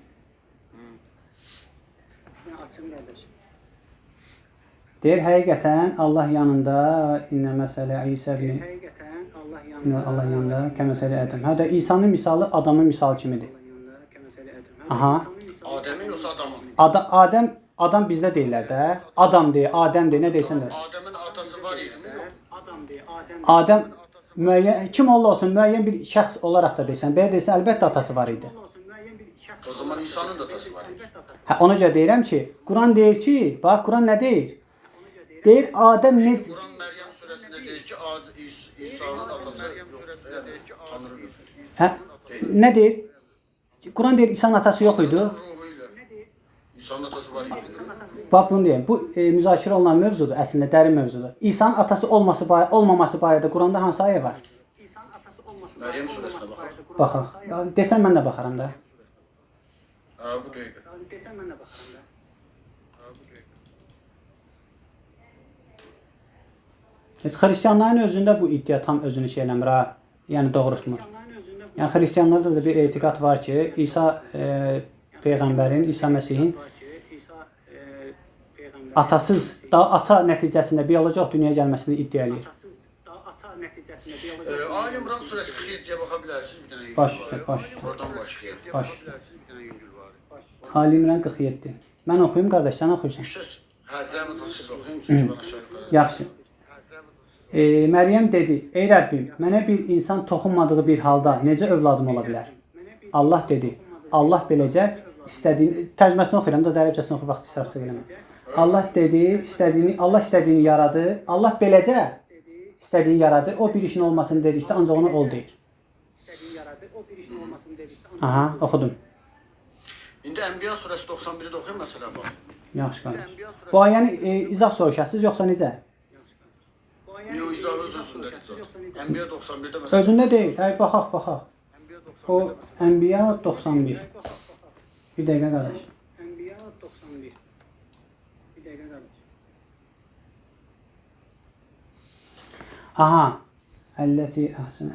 Deyir, həqiqətən Allah yanında inə məsələ İsa ibn Allah yanında kəməsələ Ədəm. Hədə İsa'nın misalı adamın misalı kimidir. Aha. Adəmin yoxsa adamın? Adam bizdə deyirlər də. Adam deyə, Adəm deyə, nə deyirsən də. Adəmin atası var idi mi? Adəm müəyyən kim olsun, müəyyən bir şəxs olaraq da deyirsən. Belə deyirsən, əlbəttə atası var idi. O zaman İsa'nın da atası var idi. Hə, ona görə deyirəm ki, Quran deyir ki, bax Quran nə deyir? Deyir Adəm nə? Quran Məryəm surəsində deyir ki, İsa'nın atası Tanrı yoxdur. Hə, nə deyir? Quran deyir İsa'nın atası yox idi. İsa'nın atası var idi. Bax bunu deyim. Bu müzakirə olunan mövzudur, əslində dərin mövzudur. İsa'nın atası olmaması barədə Quranda hansı ayə var? Məryəm surəsinə baxaq. Baxaq. Desən mən də baxaram da. Bu deyil. Desən mən də baxaram da. Xristianların özündə bu iddia tam özünü şey eləmir ha. Yəni doğru tutmur. Yəni xristianlarda da bir etiqad var ki, İsa peyğəmbərin, İsa Məsihin atasız, daha ata nəticəsində bioloji dünyaya gəlməsini iddia edir. Ali İmran surəsi 47-yə baxa bilərsiniz bir dənə yüngül Baş, var. baş. Oradan başlayaq. Baş. Baxa bilərsiniz bir dənə yüngül var. Ali İmran 47. Mən oxuyum qardaş, sən oxuyursan. Söz. Hə, zəhmət olsun siz oxuyun, çünki mən aşağı yuxarı. Yaxşı. Məryəm dedi, ey Rəbbim, mənə bir insan toxunmadığı bir halda necə övladım ola bilər? Allah dedi, Allah beləcə istədiyini, tərcüməsini oxuyuram da, dərəcəsini oxu, vaxt israfsız eləmə. Allah dedi, Allah istədiyini yaradı, Allah beləcə istədiyini yaradı, o bir işin olmasını dedikdə ancaq ona ol deyir. Aha, oxudum. İndi Ənbiya surəsi 91-i də oxuyun məsələn bax. Yaxşı qardaş. Bu ayəni izah soruşasınız, yoxsa necə? Yox, izah öz-özündədir zaten. Ənbiya 91-də məsələn. Özündə deyil, baxaq. Ənbiya O Ənbiya 91. Bir dəqiqə qardaş. Ənbiya 91. Bir dəqiqə qardaş. Aha. Əlləti əhsən.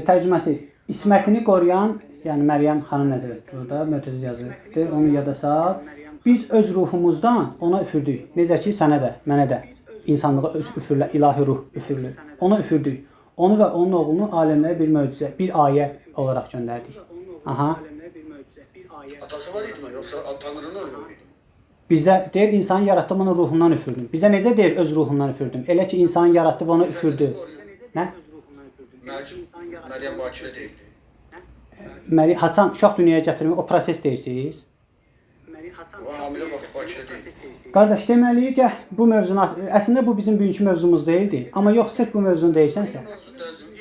Tərcüməsi İsmətini qoruyan, yəni Məryəm xanım nəzərdə burada mötəziz yazılıbdır. Onu yada sal. Biz öz ruhumuzdan ona üfürdük. Necə ki sənə də, mənə də insanlığa üfürlər, ilahi ruh üfürülür. Ona üfürdük. Onu və onun oğlunu aləmlərə bir möcüzə, bir ayə olaraq göndərdik. Aha. Atası var idi mi, yoxsa Tanrının oğlu idi? Bizə deyir insanı yaratdım, onun ruhundan üfürdüm. Bizə necə deyir öz ruhundan üfürdüm? Elə ki insanı yaratdı və onu üfürdü. Nə? Məryəm Bakirə deyildi. Haçan uşaq dünyaya gətirmək o proses deyirsiniz? O hamilə vaxtı Bakirə deyildi. Qardaş, deməli ki, bu mövzunu əslində bu bizim bugünkü mövzumuz deyildi. Amma yox, sırf bu mövzunu deyirsənsə.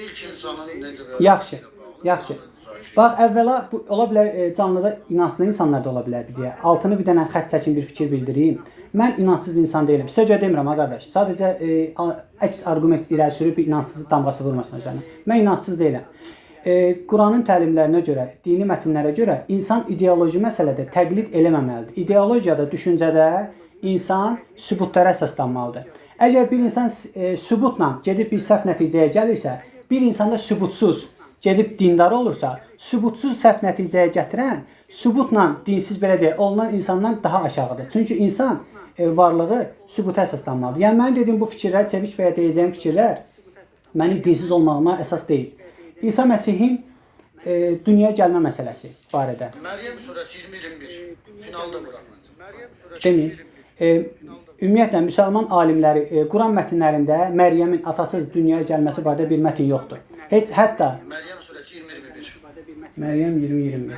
İlk insanın necə Yaxşı. Yaxşı. Bax, əvvəla bu ola bilər canlıda inanclı insanlar da ola bilər deyə. Altını bir dənə xətt çəkin, bir fikir bildireyim. Mən inancsız insan deyiləm. Sizə görə demirəm ha qardaş. Sadəcə əks arqument irəli sürüb bir inancsızlıq damğası vurmasın üzərinə. Mən inancsız deyiləm. Quranın təlimlərinə görə, dini mətnlərə görə insan ideoloji məsələdə təqlid eləməməlidir. İdeologiyada, düşüncədə insan sübutlara əsaslanmalıdır. Əgər bir insan sübutla gedib bir səhv nəticəyə gəlirsə, bir insanda sübutsuz gedib dindar olursa, sübutsuz səhv nəticəyə gətirən, sübutla dinsiz belə deyək, olunan insandan daha aşağıdır. Çünki insan varlığı sübuta əsaslanmalıdır. Yəni mənim dediyim bu fikirlər, Çeviç bəyə deyəcəyim fikirlər mənim dinsiz olmağıma əsas deyil. İsa Məsihin dünyaya gəlmə məsələsi barədə. Məryəm surəsi 20-21 finalda buraxılır. Məryəm surəsi Demin, ümumiyyətlə müsəlman alimləri Quran mətnlərində Məryəmin atasız dünyaya gəlməsi barədə bir mətn yoxdur. Hətta Məryəm surəsi 20-21. Məryəm 20-21.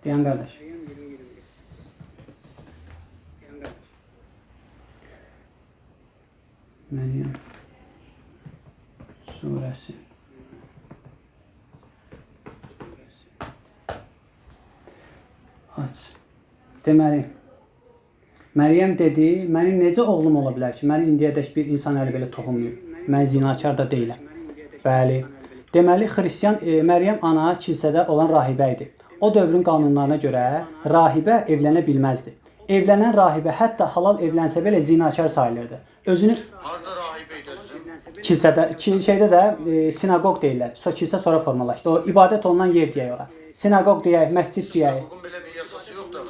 Deyən qardaş. Məryəm surəsi. Aç. Deməli, Məryəm dedi, mənim necə oğlum ola bilər ki, mən indiyədək bir insan əli belə toxunmayıb. Mən zinakar da deyiləm. Bəli. Deməli, xristian Məryəm ana kilsədə olan rahibə idi. O dövrün qanunlarına görə rahibə evlənə bilməzdi. Evlənən rahibə hətta halal evlənsə belə zinakar sayılırdı. Özünü Harda rahibə edəsin? kilsədə də sinagog deyirlər. Kilsə sonra formalaşdı. O ibadət olunan yer deyək ora. Sinagog deyək, məscid deyək. Bugün belə bir yasası yoxdur.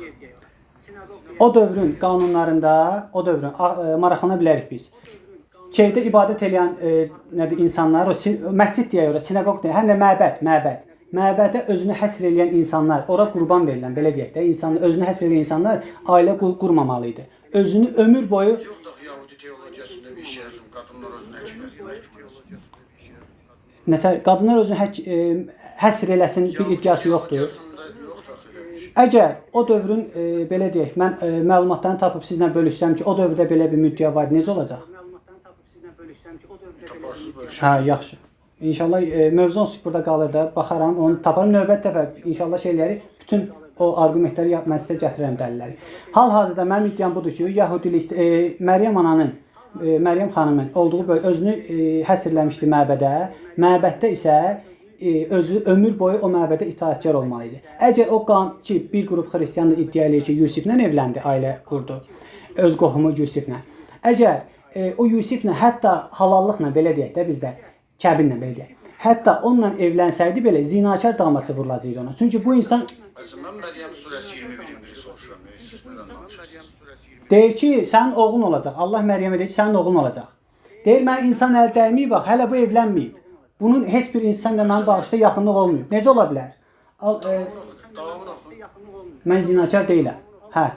O dövrün qanunlarında, o dövrün maraqlana bilərik biz. Şeydə ibadət edən nədir insanlar, o məscid deyək ora, sinagog deyək, həm də məbəd. Məbədə özünü həsr edən insanlar, ora qurban verilən, belə deyək də, insanlar özünü həsr edən insanlar ailə qurmamalı idi. Özünü ömür boyu Yoxdur Yahudi teologiyasında bir şey yazım, qadınlar özünə çəkməsin. nəsə qadınlar özünü həsr eləsin bir iddiası yoxdur. Əgər o dövrün belə deyək, mən məlumatlarını tapıb sizlə bölüşsəm ki, o dövrdə belə bir müddəa var, necə olacaq? Taparsız bölüşür. Hə, yaxşı. İnşallah mövzun burada qalır da, baxaram, onu taparam. Növbət dəfə inşallah şeyləri, bütün o arqumentləri mən sizə gətirərəm dəlilləri. Hal-hazırda mənim iddiam budur ki, Yahudilik Məryəm ananın, Məryəm xanımın olduğu böyle özünü həsrləmişdi məbədə. Məbəddə isə özü ömür boyu o məbədə itaətkar olmalı idi. Əgər o ki, bir qrup xristiyan da iddia eləyir ki, Yusiflə evləndi, ailə qurdu. Öz qohumu Yusiflə. Əgər o Yusiflə hətta halallıqla belə deyək də bizdə kəbinlə belə deyək. Hətta onunla evlənsəydi belə zinakar daması vurulacaqdı ona. Çünki bu insan Mən Məryəm surəsi 21-ci soruşuram. deyir ki, sənin oğlun olacaq. Allah Məryəmə deyir ki, sənin oğlun olacaq. Deyir, mən insan əl dəyməyib, bax, hələ bu evlənməyib. Bunun heç bir insanla mənim bağışda yaxınlıq olmayıb. Necə ola bilər? Davamını oxu. Mən zinakar deyiləm. Hə.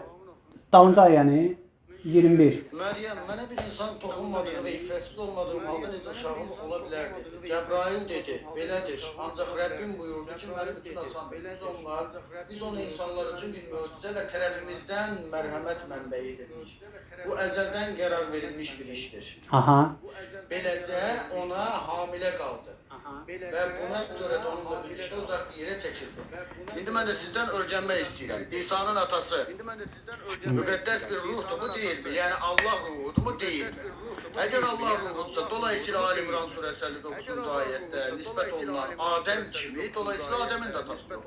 Dalınca ayəni 21. Məryəm, mənə bir insan toxunmadığı və iffətsiz olmadığım halda necə uşağım ola bilərdi? Cəbrail dedi, belədir. Ancaq Rəbbim buyurdu ki, mənim üçün asandır. Biz onu insanlar üçün bir möcüzə və tərəfimizdən mərhəmət mənbəyidir. Bu əzəldən qərar verilmiş bir işdir. Aha. Beləcə ona hamilə qaldı. Və buna görə də onunla birlikdə uzaq bir yerə çəkildi. İndi mən də sizdən öyrənmək istəyirəm. İsa'nın atası müqəddəs bir ruhdur, bu deyilmi? Yəni Allah ruhudur mu? Deyilmi? Əgər Allah ruhudursa, dolayısıyla Ali İmran surəsi 59-cu ayətdə nisbət olunan Adəm kimi, dolayısıyla Adəmin də atasıdır.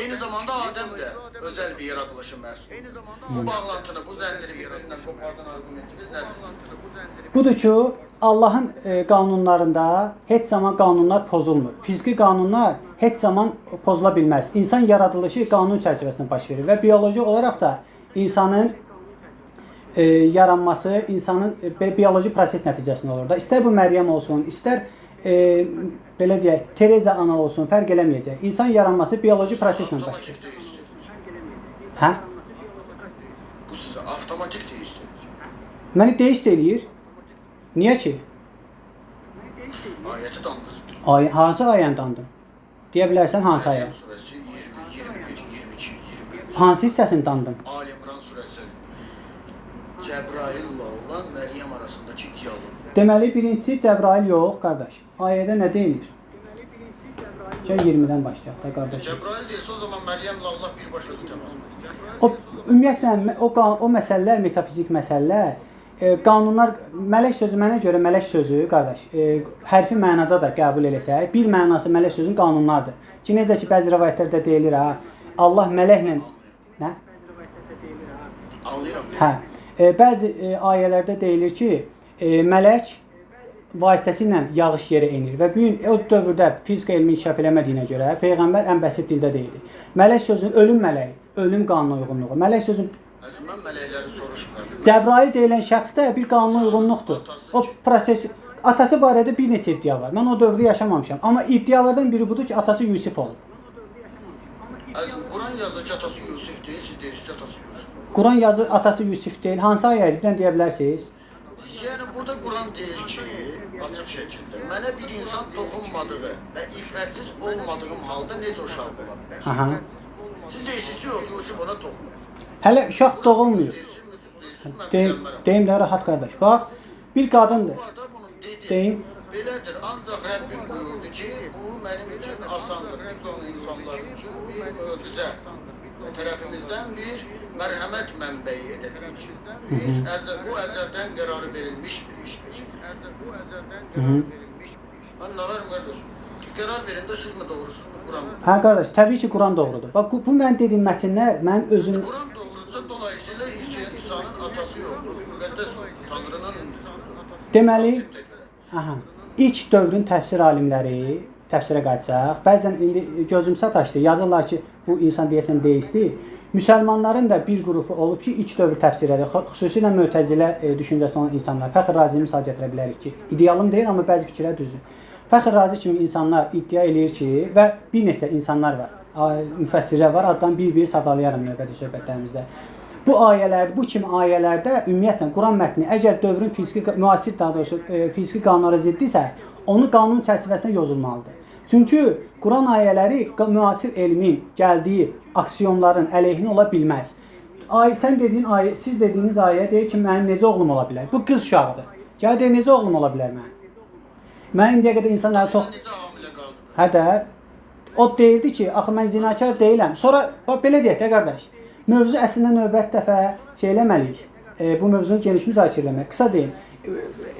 Eyni zamanda Adəm də özəl bir yaradılışı məhsuldur. Bu bağlantını, bu zənciri bir-birindən qopardan argumentiniz nədir? Budur ki, Allahın qanunlarında heç zaman qanunlar pozulmur. Fiziki qanunlar heç zaman pozula bilməz. İnsan yaradılışı qanun çərçivəsində baş verir və bioloji olaraq da insanın yaranması insanın bioloji proses nəticəsində olur da. İstər bu Məryəm olsun, istər belə deyək, Tereza ana olsun, fərq eləməyəcək. İnsan yaranması bioloji proseslə baş verir. Hə? Bu sizə avtomatik deyildir. Məni deist eləyir. Niyə ki? Ayəti dandınız. Hansı ayəni dandım? Deyə bilərsən hansı ayəni? Surəsi 20, 21, 22, 23. Hansı hissəsini dandım? Ali İmran surəsi Cəbraillə olan Məryəm arasındakı diyaloq. Deməli, birincisi Cəbrail yox, qardaş. Ayədə nə deyilir? Gəl 20-dən başlayaq da, qardaş. Cəbrail deyilsə, o zaman Məryəmlə Allah birbaşa özü təmas edir. O ümumiyyətlə o məsələlər, metafizik məsələlər, qanunlar, mələk sözü mənə görə mələk sözü, qardaş, hərfi mənada da qəbul eləsək, bir mənası mələk sözün qanunlardır. Ki, necə ki, bəzi rəvayətlərdə deyilir, Allah mələklə, nə? Anlayıram. Hə, bəzi ayələrdə deyilir ki, mələk vasitəsilə yağış yerə enir və bu gün o dövrdə fizika elmi inkişaf eləmədiyinə görə Peyğəmbər ən bəsit dildə deyildi. Mələk sözünün ölüm mələyi, ölüm qanuna uyğunluğu. Mələk sözün Mən mələkləri soruşmuram. Cəbrail deyilən şəxsdə bir qanuna uyğunluqdur. O proses atası barədə bir neçə iddia var. Mən o dövrdə yaşamamışam, amma iddialardan biri budur ki, atası Yusif olub. Əzim, Quran yazır ki, atası Yusif deyil, siz deyirsiniz ki, atası Yusif olub. Quran yazır atası Yusif deyil. Hansı ayədir? Bilən deyə bilərsiniz? Yəni burada Quran deyir ki, açıq şəkildə. Mənə bir insan toxunmadığı və iffətsiz olmadığım halda necə uşaq ola bilər? Aha. Siz deyirsiniz ki, Yusuf ona toxunur. Hələ uşaq doğulmuyor. Deyim də rahat qardaş. Bax, bir qadındır. Bu adam bunun dediyi Deyim. belədir. Ancaq Rəbbim buyurdu ki, bu mənim üçün asandır. Biz onun insanlar üçün bir möcüzə və tərəfimizdən bir mərhəmət mənbəyi edəcək. Biz bu əzəldən qərarı verilmiş bir işdir. Mən nə varım qardaş? Qərar verin də siz mi doğrusunuz? Quran mı? Hə qardaş, təbii ki, Quran doğrudur. Bax, bu mən dediyim mətnlər mən özüm Quran doğrudursa dolayısıyla İsa'nın atası yoxdur. Müqəddəs Tanrının deməli, aha, ilk dövrün təfsir alimləri təfsirə qayıtsaq, bəzən indi gözüm sataşdı, yazırlar ki, bu insan deyəsən deistdir. Müsəlmanların da bir qrupu olub ki, ilk dövr təfsir edir. Xüsusilə Mötəzilə düşüncəsi olan insanlar. Fəxr Razini misal gətirə bilərik ki, idealım deyil, amma bəzi fikirlər düzdür. Fəxr Razi kimi insanlar iddia eləyir ki, və bir neçə insanlar var, müfəssirlər var, addan bir-bir sadalayaram növbəti söhbətlərimizdə. Bu ayələr, bu kimi ayələrdə ümumiyyətlə Quran mətni əgər dövrün fiziki, müasir daha doğrusu fiziki qanunlara ziddirsə, onu qanun çərçivəsində yozulmalıdır. Çünki Quran ayələri müasir elmin gəldiyi aksiyonların əleyhinə ola bilməz. Sən dediyin ayə, siz dediyiniz ayə deyir ki, mənim necə oğlum ola bilər? Bu qız uşağıdır. Gəl deyir, necə oğlum ola bilər mənim? Mən indiyə qədər insanlara necə hamilə qaldı? Hə də, o deyirdi ki, axı mən zinakar deyiləm. Sonra, bax, belə deyək də qardaş, mövzu əslində növbət dəfə şey eləməliyik, bu mövzunu geniş müzakirə eləmək. Qısa deyim,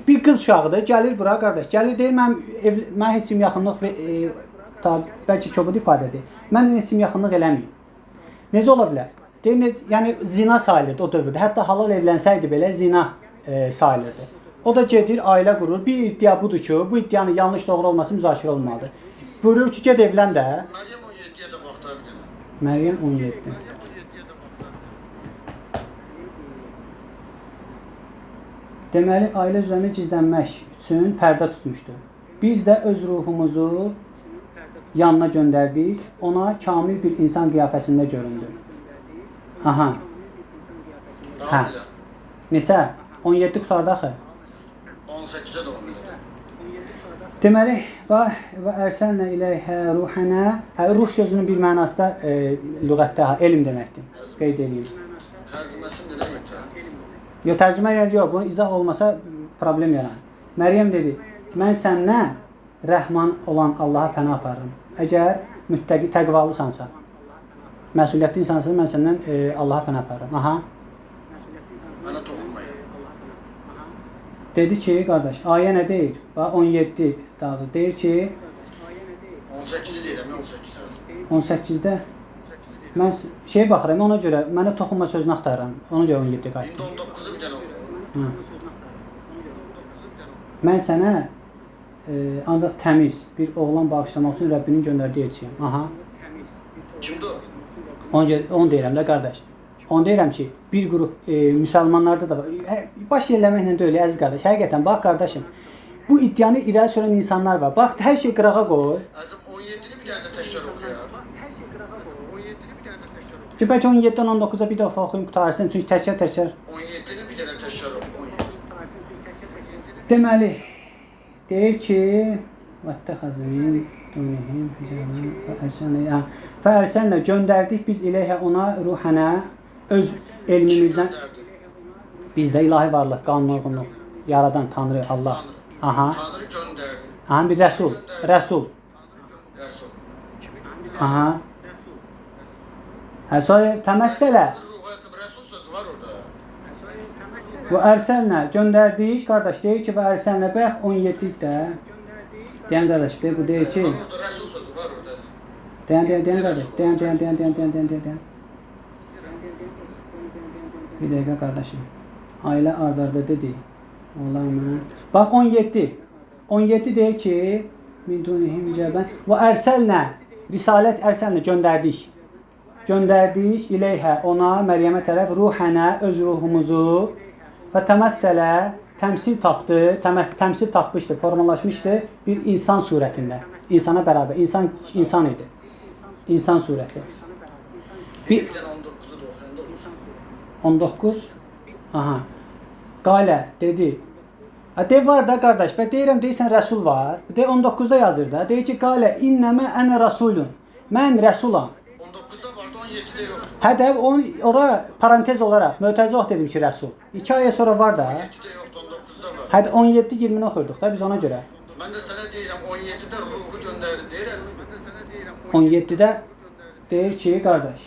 bir qız uşağıdır, gəlir bura qardaş, gəlir deyir, mən heç kim yaxınlıq, bəlkə kobud ifadədir, mən heç kim yaxınlıq eləməyim. Necə ola bilər? Deyir, yəni zina sayılırdı o dövrdə, hətta halal evlənsəydi belə zina sayılırdı. O da gedir, ailə qurur. Bir iddia budur ki, bu iddianın yanlış doğru olması müzakirə olmalıdır. Buyurur ki, ged evlən də. Məryəm 17-yə də baxdı bir dənə. Məryəm 17. Deməli, ailə üzrərinə gizlənmək üçün pərdə tutmuşdu. Biz də öz ruhumuzu yanına göndərdik, ona kamil bir insan qiyafəsində göründü. Aha. Hə. Neçə? 17 qutardı axı. 18-də də 11-də. Deməli, və ərsəlnə iləyhə ruhənə, ruh sözünün bir mənası da lüğətdə elm deməkdir. Qeyd edeyim. Tərcüməsi nəyə yetər? Yox, tərcümə yox, bunun izah olmasa problem yarar. Məryəm dedi, mən səndən rəhman olan Allaha pənah aparırım. Əgər müttəqi, təqvalısansa, məsuliyyətli insansın, mən səndən Allaha pənah aparırım. Aha. Mənə toxunmayın. Dedi ki, qardaş, ayə nə deyir? Bax, 17 dağdır. Deyir ki, 18-i deyirəm, 18-də. 18-də mən şey baxıram, ona görə mənə toxunma sözünü axtarıram. Ona görə 17 qayıtdım. İndi 19-u bir dənə oxuyum. Mən sənə ancaq təmiz bir oğlan bağışlamaq üçün Rəbbinin göndərdiyi elçiyəm. Aha. Kimdir o? Onu deyirəm də qardaş. Onu deyirəm ki, bir qrup müsəlmanlarda da var. Baş eləməklə deyil, əziz qardaş. Həqiqətən, bax qardaşım, bu iddianı irəli sürən insanlar var. Bax, hər şey qırağa qoy. Əzim 17-ni bir dənə də təkrar oxuyaq. 17-ni bir dənə də təkrar oxuyaq. Ki, bəlkə 17-dən 19-a bir dəfə oxuyum, qutarsın. Çünki təkrar. 17-ni bir dənə təkrar oxuyaq. Deməli, deyir ki, vəttəxəzmin dunihim fəərsənlə göndərdik biz iləyhə ona ruhənə öz elmimizdən bizdə ilahi varlıq, qanunluq, yaradan Tanrı, Allah. Aha. Tanrı göndərdi. Aha, bir rəsul. Rəsul. Aha. Hə, sonra təməssələ. Rəsul sözü var orada. Və ərsəlnə göndərdik, qardaş deyir ki, və ərsəlnə bəx 17-də. Deyən qardaş, bu deyir ki, Orada rəsul sözü var orada. deyən qardaş, deyən. Bir dəqiqə qardaşım. Ailə ardarda dedi. Vallahi mən. Bax 17. 17 deyir ki, min dunihim icabən və ərsəlnə, risalət ərsəlnə göndərdik. Göndərdik iləyhə ona, Məryəmə tərəf ruhənə, öz ruhumuzu və təməssələ təmsil tapdı, təmsil tapmışdı, formalaşmışdı bir insan surətində. İnsana bərabər, insan idi. İnsan surəti. Bir 19-u da oxuyanda olur. 19. Aha. Qalə dedi. De var da qardaş, bə deyirəm deyirsən Rəsul var. De 19-da yazır da. Deyir ki, qalə innəmə ənə rasulun. Mən rəsulam. 19'da vardı 17'de yok. Hə də ora parantez olaraq mötəzə dedim ki, Rəsul. 2 aya sonra var da. 17'de yoktu 19'da var. Hə 17 20-ni oxuyurduq da biz ona görə. Ben de sana deyirəm 17'de ruhu gönderdi deyirəm. Ben de sana deyirəm 17-də deyir ki, qardaş.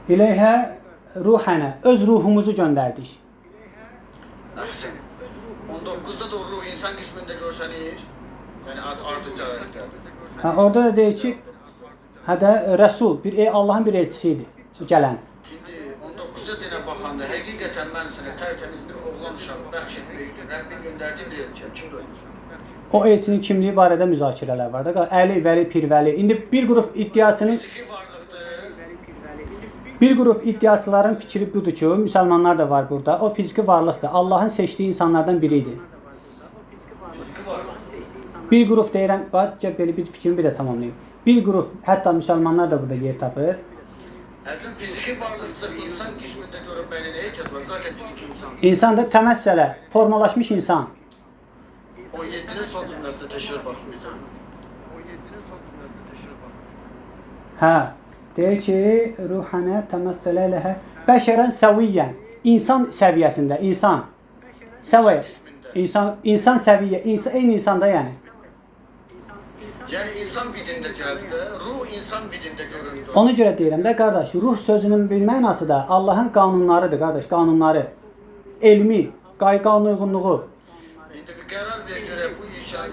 İləyhə ruhənə öz ruhumuzu göndərdik. Əhsən. 19'da da o ruh insan qismində görsənir. Yəni ardıca ayətdə. Hə orada da deyir ki, hə də Rəsul bir Allahın bir elçisi idi gələn. İndi 19'a dinə baxanda həqiqətən mən sənə tərtəmiz bir oğlan uşağı bəxş etmək üçün Rəbbin göndərdiyi bir elçiyəm. Kimdir o elçi? O elçinin kimliyi barədə müzakirələr var da. Əli, Vəli, Pirvəli. İndi bir qrup iddiaçının Fiziki varlıqdır. bir qrup iddiaçıların fikri budur ki, müsəlmanlar da var burada. O fiziki varlıqdır. Allahın seçdiyi insanlardan biri idi. Fiziki varlıqdır. Bir qrup deyirəm, bax belə bir fikrimi bir də tamamlayım. Bir qrup, hətta müsəlmanlar da burada yer tapır. Əzim fiziki varlıqdır. İnsan qismində görünməyinə nə ehtiyac var? Zaten fiziki insan. İnsan da təməssələ, formalaşmış insan. 17'nin son cümləsində təşkil baxın bizə. 17'nin son cümləsində təşkil baxın. Hə, deyir ki, ruhənə təməssələ ləhə bəşərən səviyyən. İnsan səviyyəsində, insan. Səviyyə. İnsan səviyyə, eyni insanda yəni. Yəni insan vidində gəldi də, ruh insan vidində göründü. Ona görə deyirəm də qardaş, ruh sözünün bir mənası da Allahın qanunlarıdır qardaş, qanunları. Elmi, qayğanun uyğunluğu. İndi bir qərar ver görək bu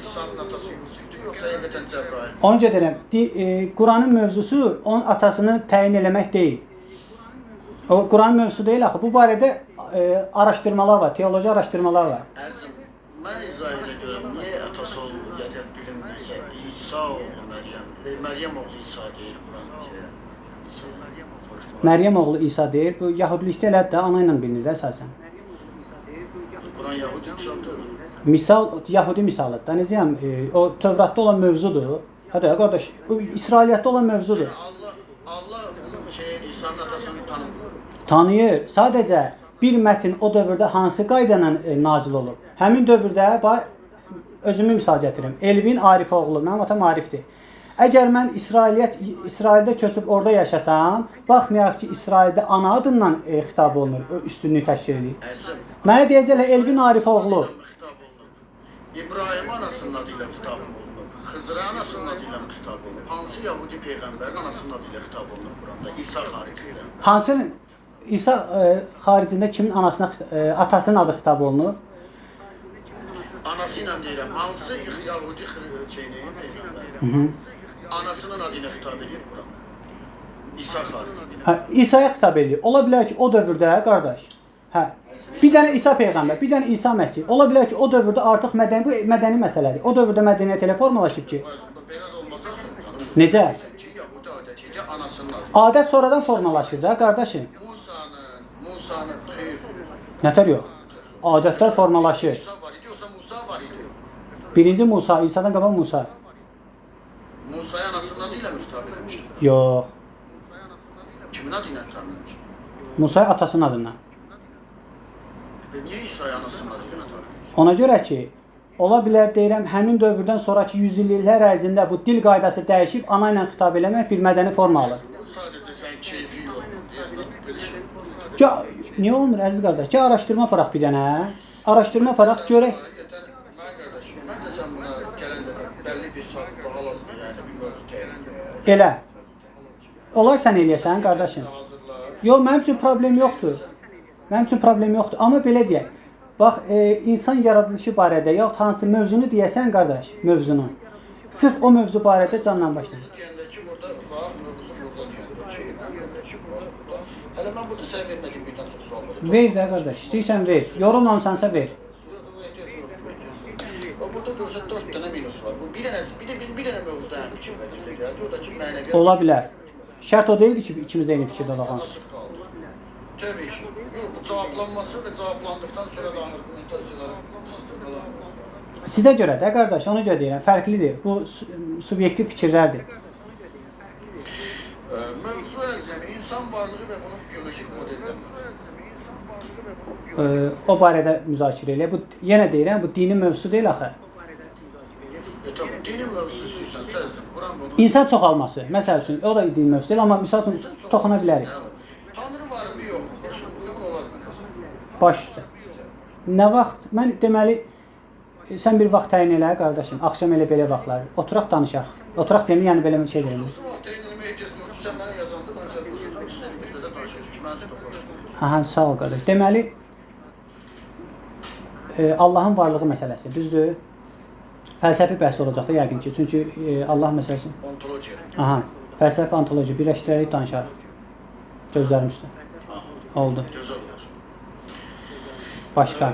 İsa'nın atası Yusufdur, yoxsa həqiqətən Cəbrayil? Ona görə deyirəm, Quranın mövzusu onun atasını təyin eləmək deyil. O Quran mövzusu deyil axı. Bu barədə araşdırmalar var, teoloji araşdırmalar var. Əzim, mən izah edəcəm, niyə atası olmur, zətən bilinmirsə, İsa oğlu Məryəm, Məryəm oğlu İsa deyir Quran şeyə. Məryəm oğlu İsa deyir. Bu Yahudilikdə elədir də, ana ilə bilinir də əsasən. Quran Yahudi kitabdır. Misal, Yahudi misalıdır da. Necəyəm, o Tövratda olan mövzudur. Hə də qardaş, o İsrailiyyatda olan mövzudur. Allah bu şeyin İsa'nın atasını tanımır. Tanıyır. Sadəcə bir mətn o dövrdə hansı qayda ilə nazil olub? Həmin dövrdə bax özümü misal gətirim. Elvin Arif oğlu, mənim atam Arifdir. Əgər mən İsraildə köçüb orada yaşasam, baxmayaraq ki, İsraildə ana adından xitab olunur, üstünlüyü təşkil edir. Mənə deyəcəklər Elvin Arif oğlu. İbrahim anasının adıyla xitab olunub. Xızra anasının adıyla xitab olunub. Hansı Yahudi peyğəmbərin anasının adıyla xitab olunub Quranda? İsa xaricində. Hansının İsa xaricində kimin anasına, atasının adı xitab olunub? Anası ilə deyirəm, hansı Yahudi şeyini peyğəmbər? Anasının adıyla xitab edir Quranda. İsa xaricində. İsa'ya xitab edir. Ola bilər ki, o dövrdə qardaş. Hə. Bir dənə İsa peyğəmbər, bir dənə İsa Məsih. Ola bilər ki, o dövrdə artıq mədəni məsələdir. O dövrdə mədəniyyət elə formalaşıb ki. Belə də olmasa, necə? Yahudi adəti ilə anasının adı. Adət sonradan formalaşır da qardaşım. Musa'nın xeyr. Nətər yox? Adətlər formalaşır. İsa var idi, yoxsa Musa var idi? Birinci Musa, İsa'dan qabaq Musa. Musa'ya anasının adıyla mı xitab edilmişdir? Yox. Kimin adıyla xitab edilmişdir? Musa'ya atasının adından. Niyə İsa'ya anasının adıyla xitab edilir? Ona görə ki, ola bilər deyirəm, həmin dövrdən sonraki yüzilliklər ərzində bu dil qaydası dəyişib ana ilə xitab eləmək bir mədəni forma alır. Bu sadəcə sən keyfi yorulur deyə belə şey. Niyə olmur əziz qardaş? Gəl araşdırma aparaq bir dənə. Araşdırma aparaq görək. Yetər, mən qardaşım, məncə sən buna gələn dəfə bəlli bir saatda hal-hazır bir mövzu təyin et. Elə. Olar sən eləyəsən qardaşım. Yox, mənim üçün problem yoxdur. Mənim üçün problem yoxdur. Amma belə deyək. Bax, insan yaradılışı barədə yaxud hansı mövzunu deyəsən qardaş, mövzunu. Sırf o mövzu barədə canla başla. Deyəndəki burada, bax, mövzu burada deyəndəki. Hələ mən burada səhv vermədiyim birdən çox sual var. Ver də qardaş, istəyirsən ver. Yorulmamısansa ver. Burada görürsən 4 dənə minus var. Bu bir də biz bir dənə mövzuda həm fikir vəziyyətə gəldi. O da ki, mənəviyyat. Ola bilər. Şərt o deyildi ki, ikimiz də eyni fikirdə olaq. Açıq qaldı. Təbii ki. Yox, bu cavablanması və cavablandıqdan sonra da argumentasiyalar Sizə görə də qardaş, ona görə deyirəm, fərqlidir. Bu subyektiv fikirlərdir. Mövzu ərzində insan varlığı və bunun biyolojik modelləri. O barədə müzakirə elə. Bu yenə deyirəm, bu dini mövzusu deyil axı. Tamam, dini mövzusu istəyirsən, sözüm. Quran bunu... İnsan çoxalması. Məsəl üçün, o da dini mövzusu deyil, amma misal üçün toxuna bilərik. Tanrı var mı, yox mu? Xoşum, uyğun olar mənə. Baş üstə. Nə vaxt, mən deməli, sən bir vaxt təyin elə, qardaşım, axşam elə belə vaxtlar. Oturaq danışaq. Oturaq deyil, yəni belə bir şey deyil. Xüsusi vaxt təyin eləməyə ehtiyac yoxdur. Sən mənə yazanda, mən sənə qoşacağım, istəyirəm, bir də danışacaq ki, mən sənə qoşacağım. Aha, sağ ol qardaş. Deməli, Allahın varlığı məsələsi, düzdür? Fəlsəfi bəhs olacaq da yəqin ki, çünki Allah məsələsi... Ontologiya. Aha, fəlsəfi ontologiya, birləşdirərək danışarıq. Gözlərim üstə. Oldu. Gözəl olar. Başqa.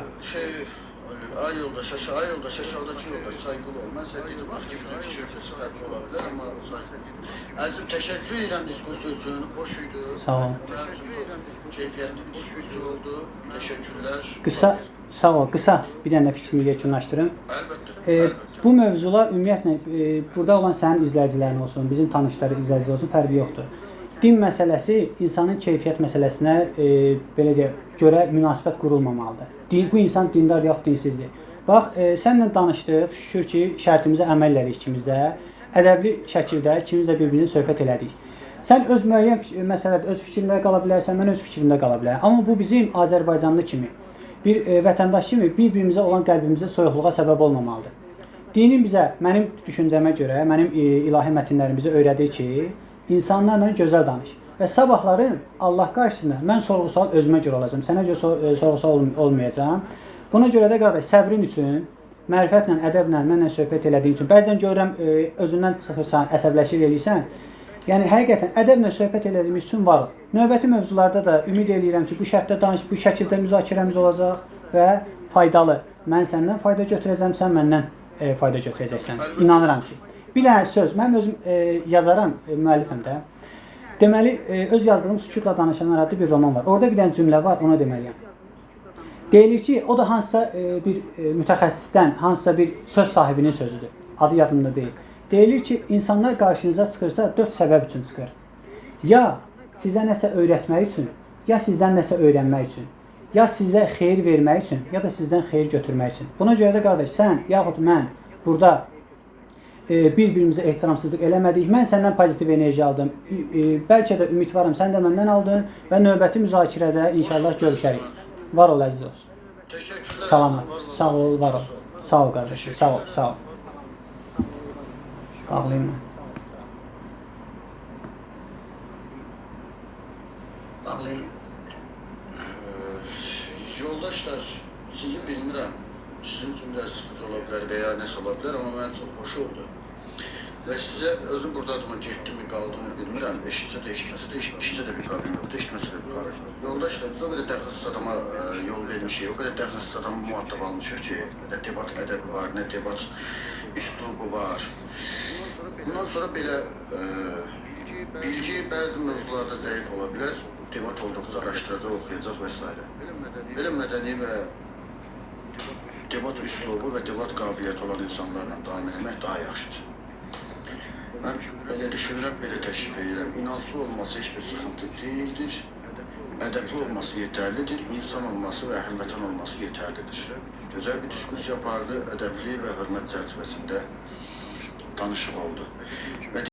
Ay yoldaş, aşağıdakı yoldaş saygılı ol. Mən sənə dedim, bax ki, bizim fikirimiz fərqli ola bilər, amma saygılı deyil. Əzizim, təşəkkür edirəm diskusiya üçün, xoş idi. Sağ ol. Mənim üçün çox keyfiyyətli bir diskusiya oldu. Təşəkkürlər. Qısa, sağ ol. Qısa bir dənə fikrimi yekunlaşdırım. Əlbəttə. Bu mövzular ümumiyyətlə burada olan sənin izləyicilərin olsun, bizim tanışların izləyiciləri olsun, fərqi yoxdur. Din məsələsi insanın keyfiyyət məsələsinə belə deyək, görə münasibət qurulmamalıdır. Bu insan dindar yox, dinsizdir. Bax, sənlə danışdıq, şükür ki, şərtimizə əməl elədik ikimiz də. Ədəbli şəkildə ikimiz də bir-birini söhbət elədik. Sən öz müəyyən məsələdə öz fikrində qala bilərsən, mən öz fikrimdə qala bilərəm. Amma bu bizim Azərbaycanlı kimi, bir vətəndaş kimi bir-birimizə olan qəlbimizə soyuqluğa səbəb olmamalıdır. Dinin bizə, mənim düşüncəmə görə, mənim ilahi mətnlərim bizə öyrədir ki, insanlarla gözəl danış. Və sabahları Allah qarşısında mən sorğu-sual özümə görə olacağam. Sənə görə sorğu-sual olmayacağam. Buna görə də qardaş, səbrin üçün, mərifətlə, ədəblə, mənlə söhbət elədiyin üçün, bəzən görürəm özündən çıxırsan, əsəbləşir eləyirsən. Yəni həqiqətən ədəblə söhbət elədiyimiz üçün var. Növbəti mövzularda da ümid eləyirəm ki, bu şərtdə danış, bu şəkildə müzakirəmiz olacaq və faydalı. Mən səndən fayda götürəcəm, sən məndən fayda götürəcəksən. İnanıram ki. Bir dənə söz, mən özüm yazaram, müəllifəm də. Deməli, öz yazdığım Sükutla Danışanlar adlı bir roman var. Orada bir dənə cümlə var, ona deməliyəm. Deyilir ki, o da hansısa bir mütəxəssisdən, hansısa bir söz sahibinin sözüdür. Adı yadımda deyil. Deyilir ki, insanlar qarşınıza çıxırsa 4 səbəb üçün çıxır. Ya sizə nəsə öyrətmək üçün, ya sizdən nəsə öyrənmək üçün, ya sizə xeyir vermək üçün, ya da sizdən xeyir götürmək üçün. Buna görə də qardaş, sən yaxud mən burada bir-birimizə ehtiramsızlıq eləmədik. Mən səndən pozitiv enerji aldım. Bəlkə də ümidvaram, sən də məndən aldın və növbəti müzakirədə inşallah görüşərik. Var ol, əziz olsun. Təşəkkürlər. Salamat. Sağ ol, var ol. Sağ ol qardaşım. Sağ ol, sağ ol. Bağlayayım mən. Yoldaşlar, sizi bilmirəm. Sizin üçün biraz sıxıcı ola bilər və ya nəsə ola bilər, amma mənim çox xoş oldu. Və sizə özüm buradadıma getdimi, qaldımı bilmirəm. Eşitsə də, eşitməsə də, eşitsə də bir problem yoxdur, eşitməsə də bir problem yoxdur. Yoldaşlar, biz o qədər dəxilsiz adama yol vermişik, o qədər dəxilsiz adamı muhattab almışıq ki, nə debat ədəbi var, nə debat üslubu var. Bundan sonra belə bilgi bəzi mövzularda zəif ola bilər, debat olduqca araşdıracaq, oxuyacaq və s. Belə mədəni və debat üslubu və debat qabiliyyəti olan insanlarla davam etmək daha yaxşıdır. Mən belə düşünürəm, belə təşrif edirəm. İnanslı olması heç bir sıxıntı deyildir. Ədəbli olması yetərlidir. İnsan olması və həmvətən olması yetərlidir. Gözəl bir diskusiya apardı. Ədəbli və hörmət çərçivəsində danışıq oldu. Və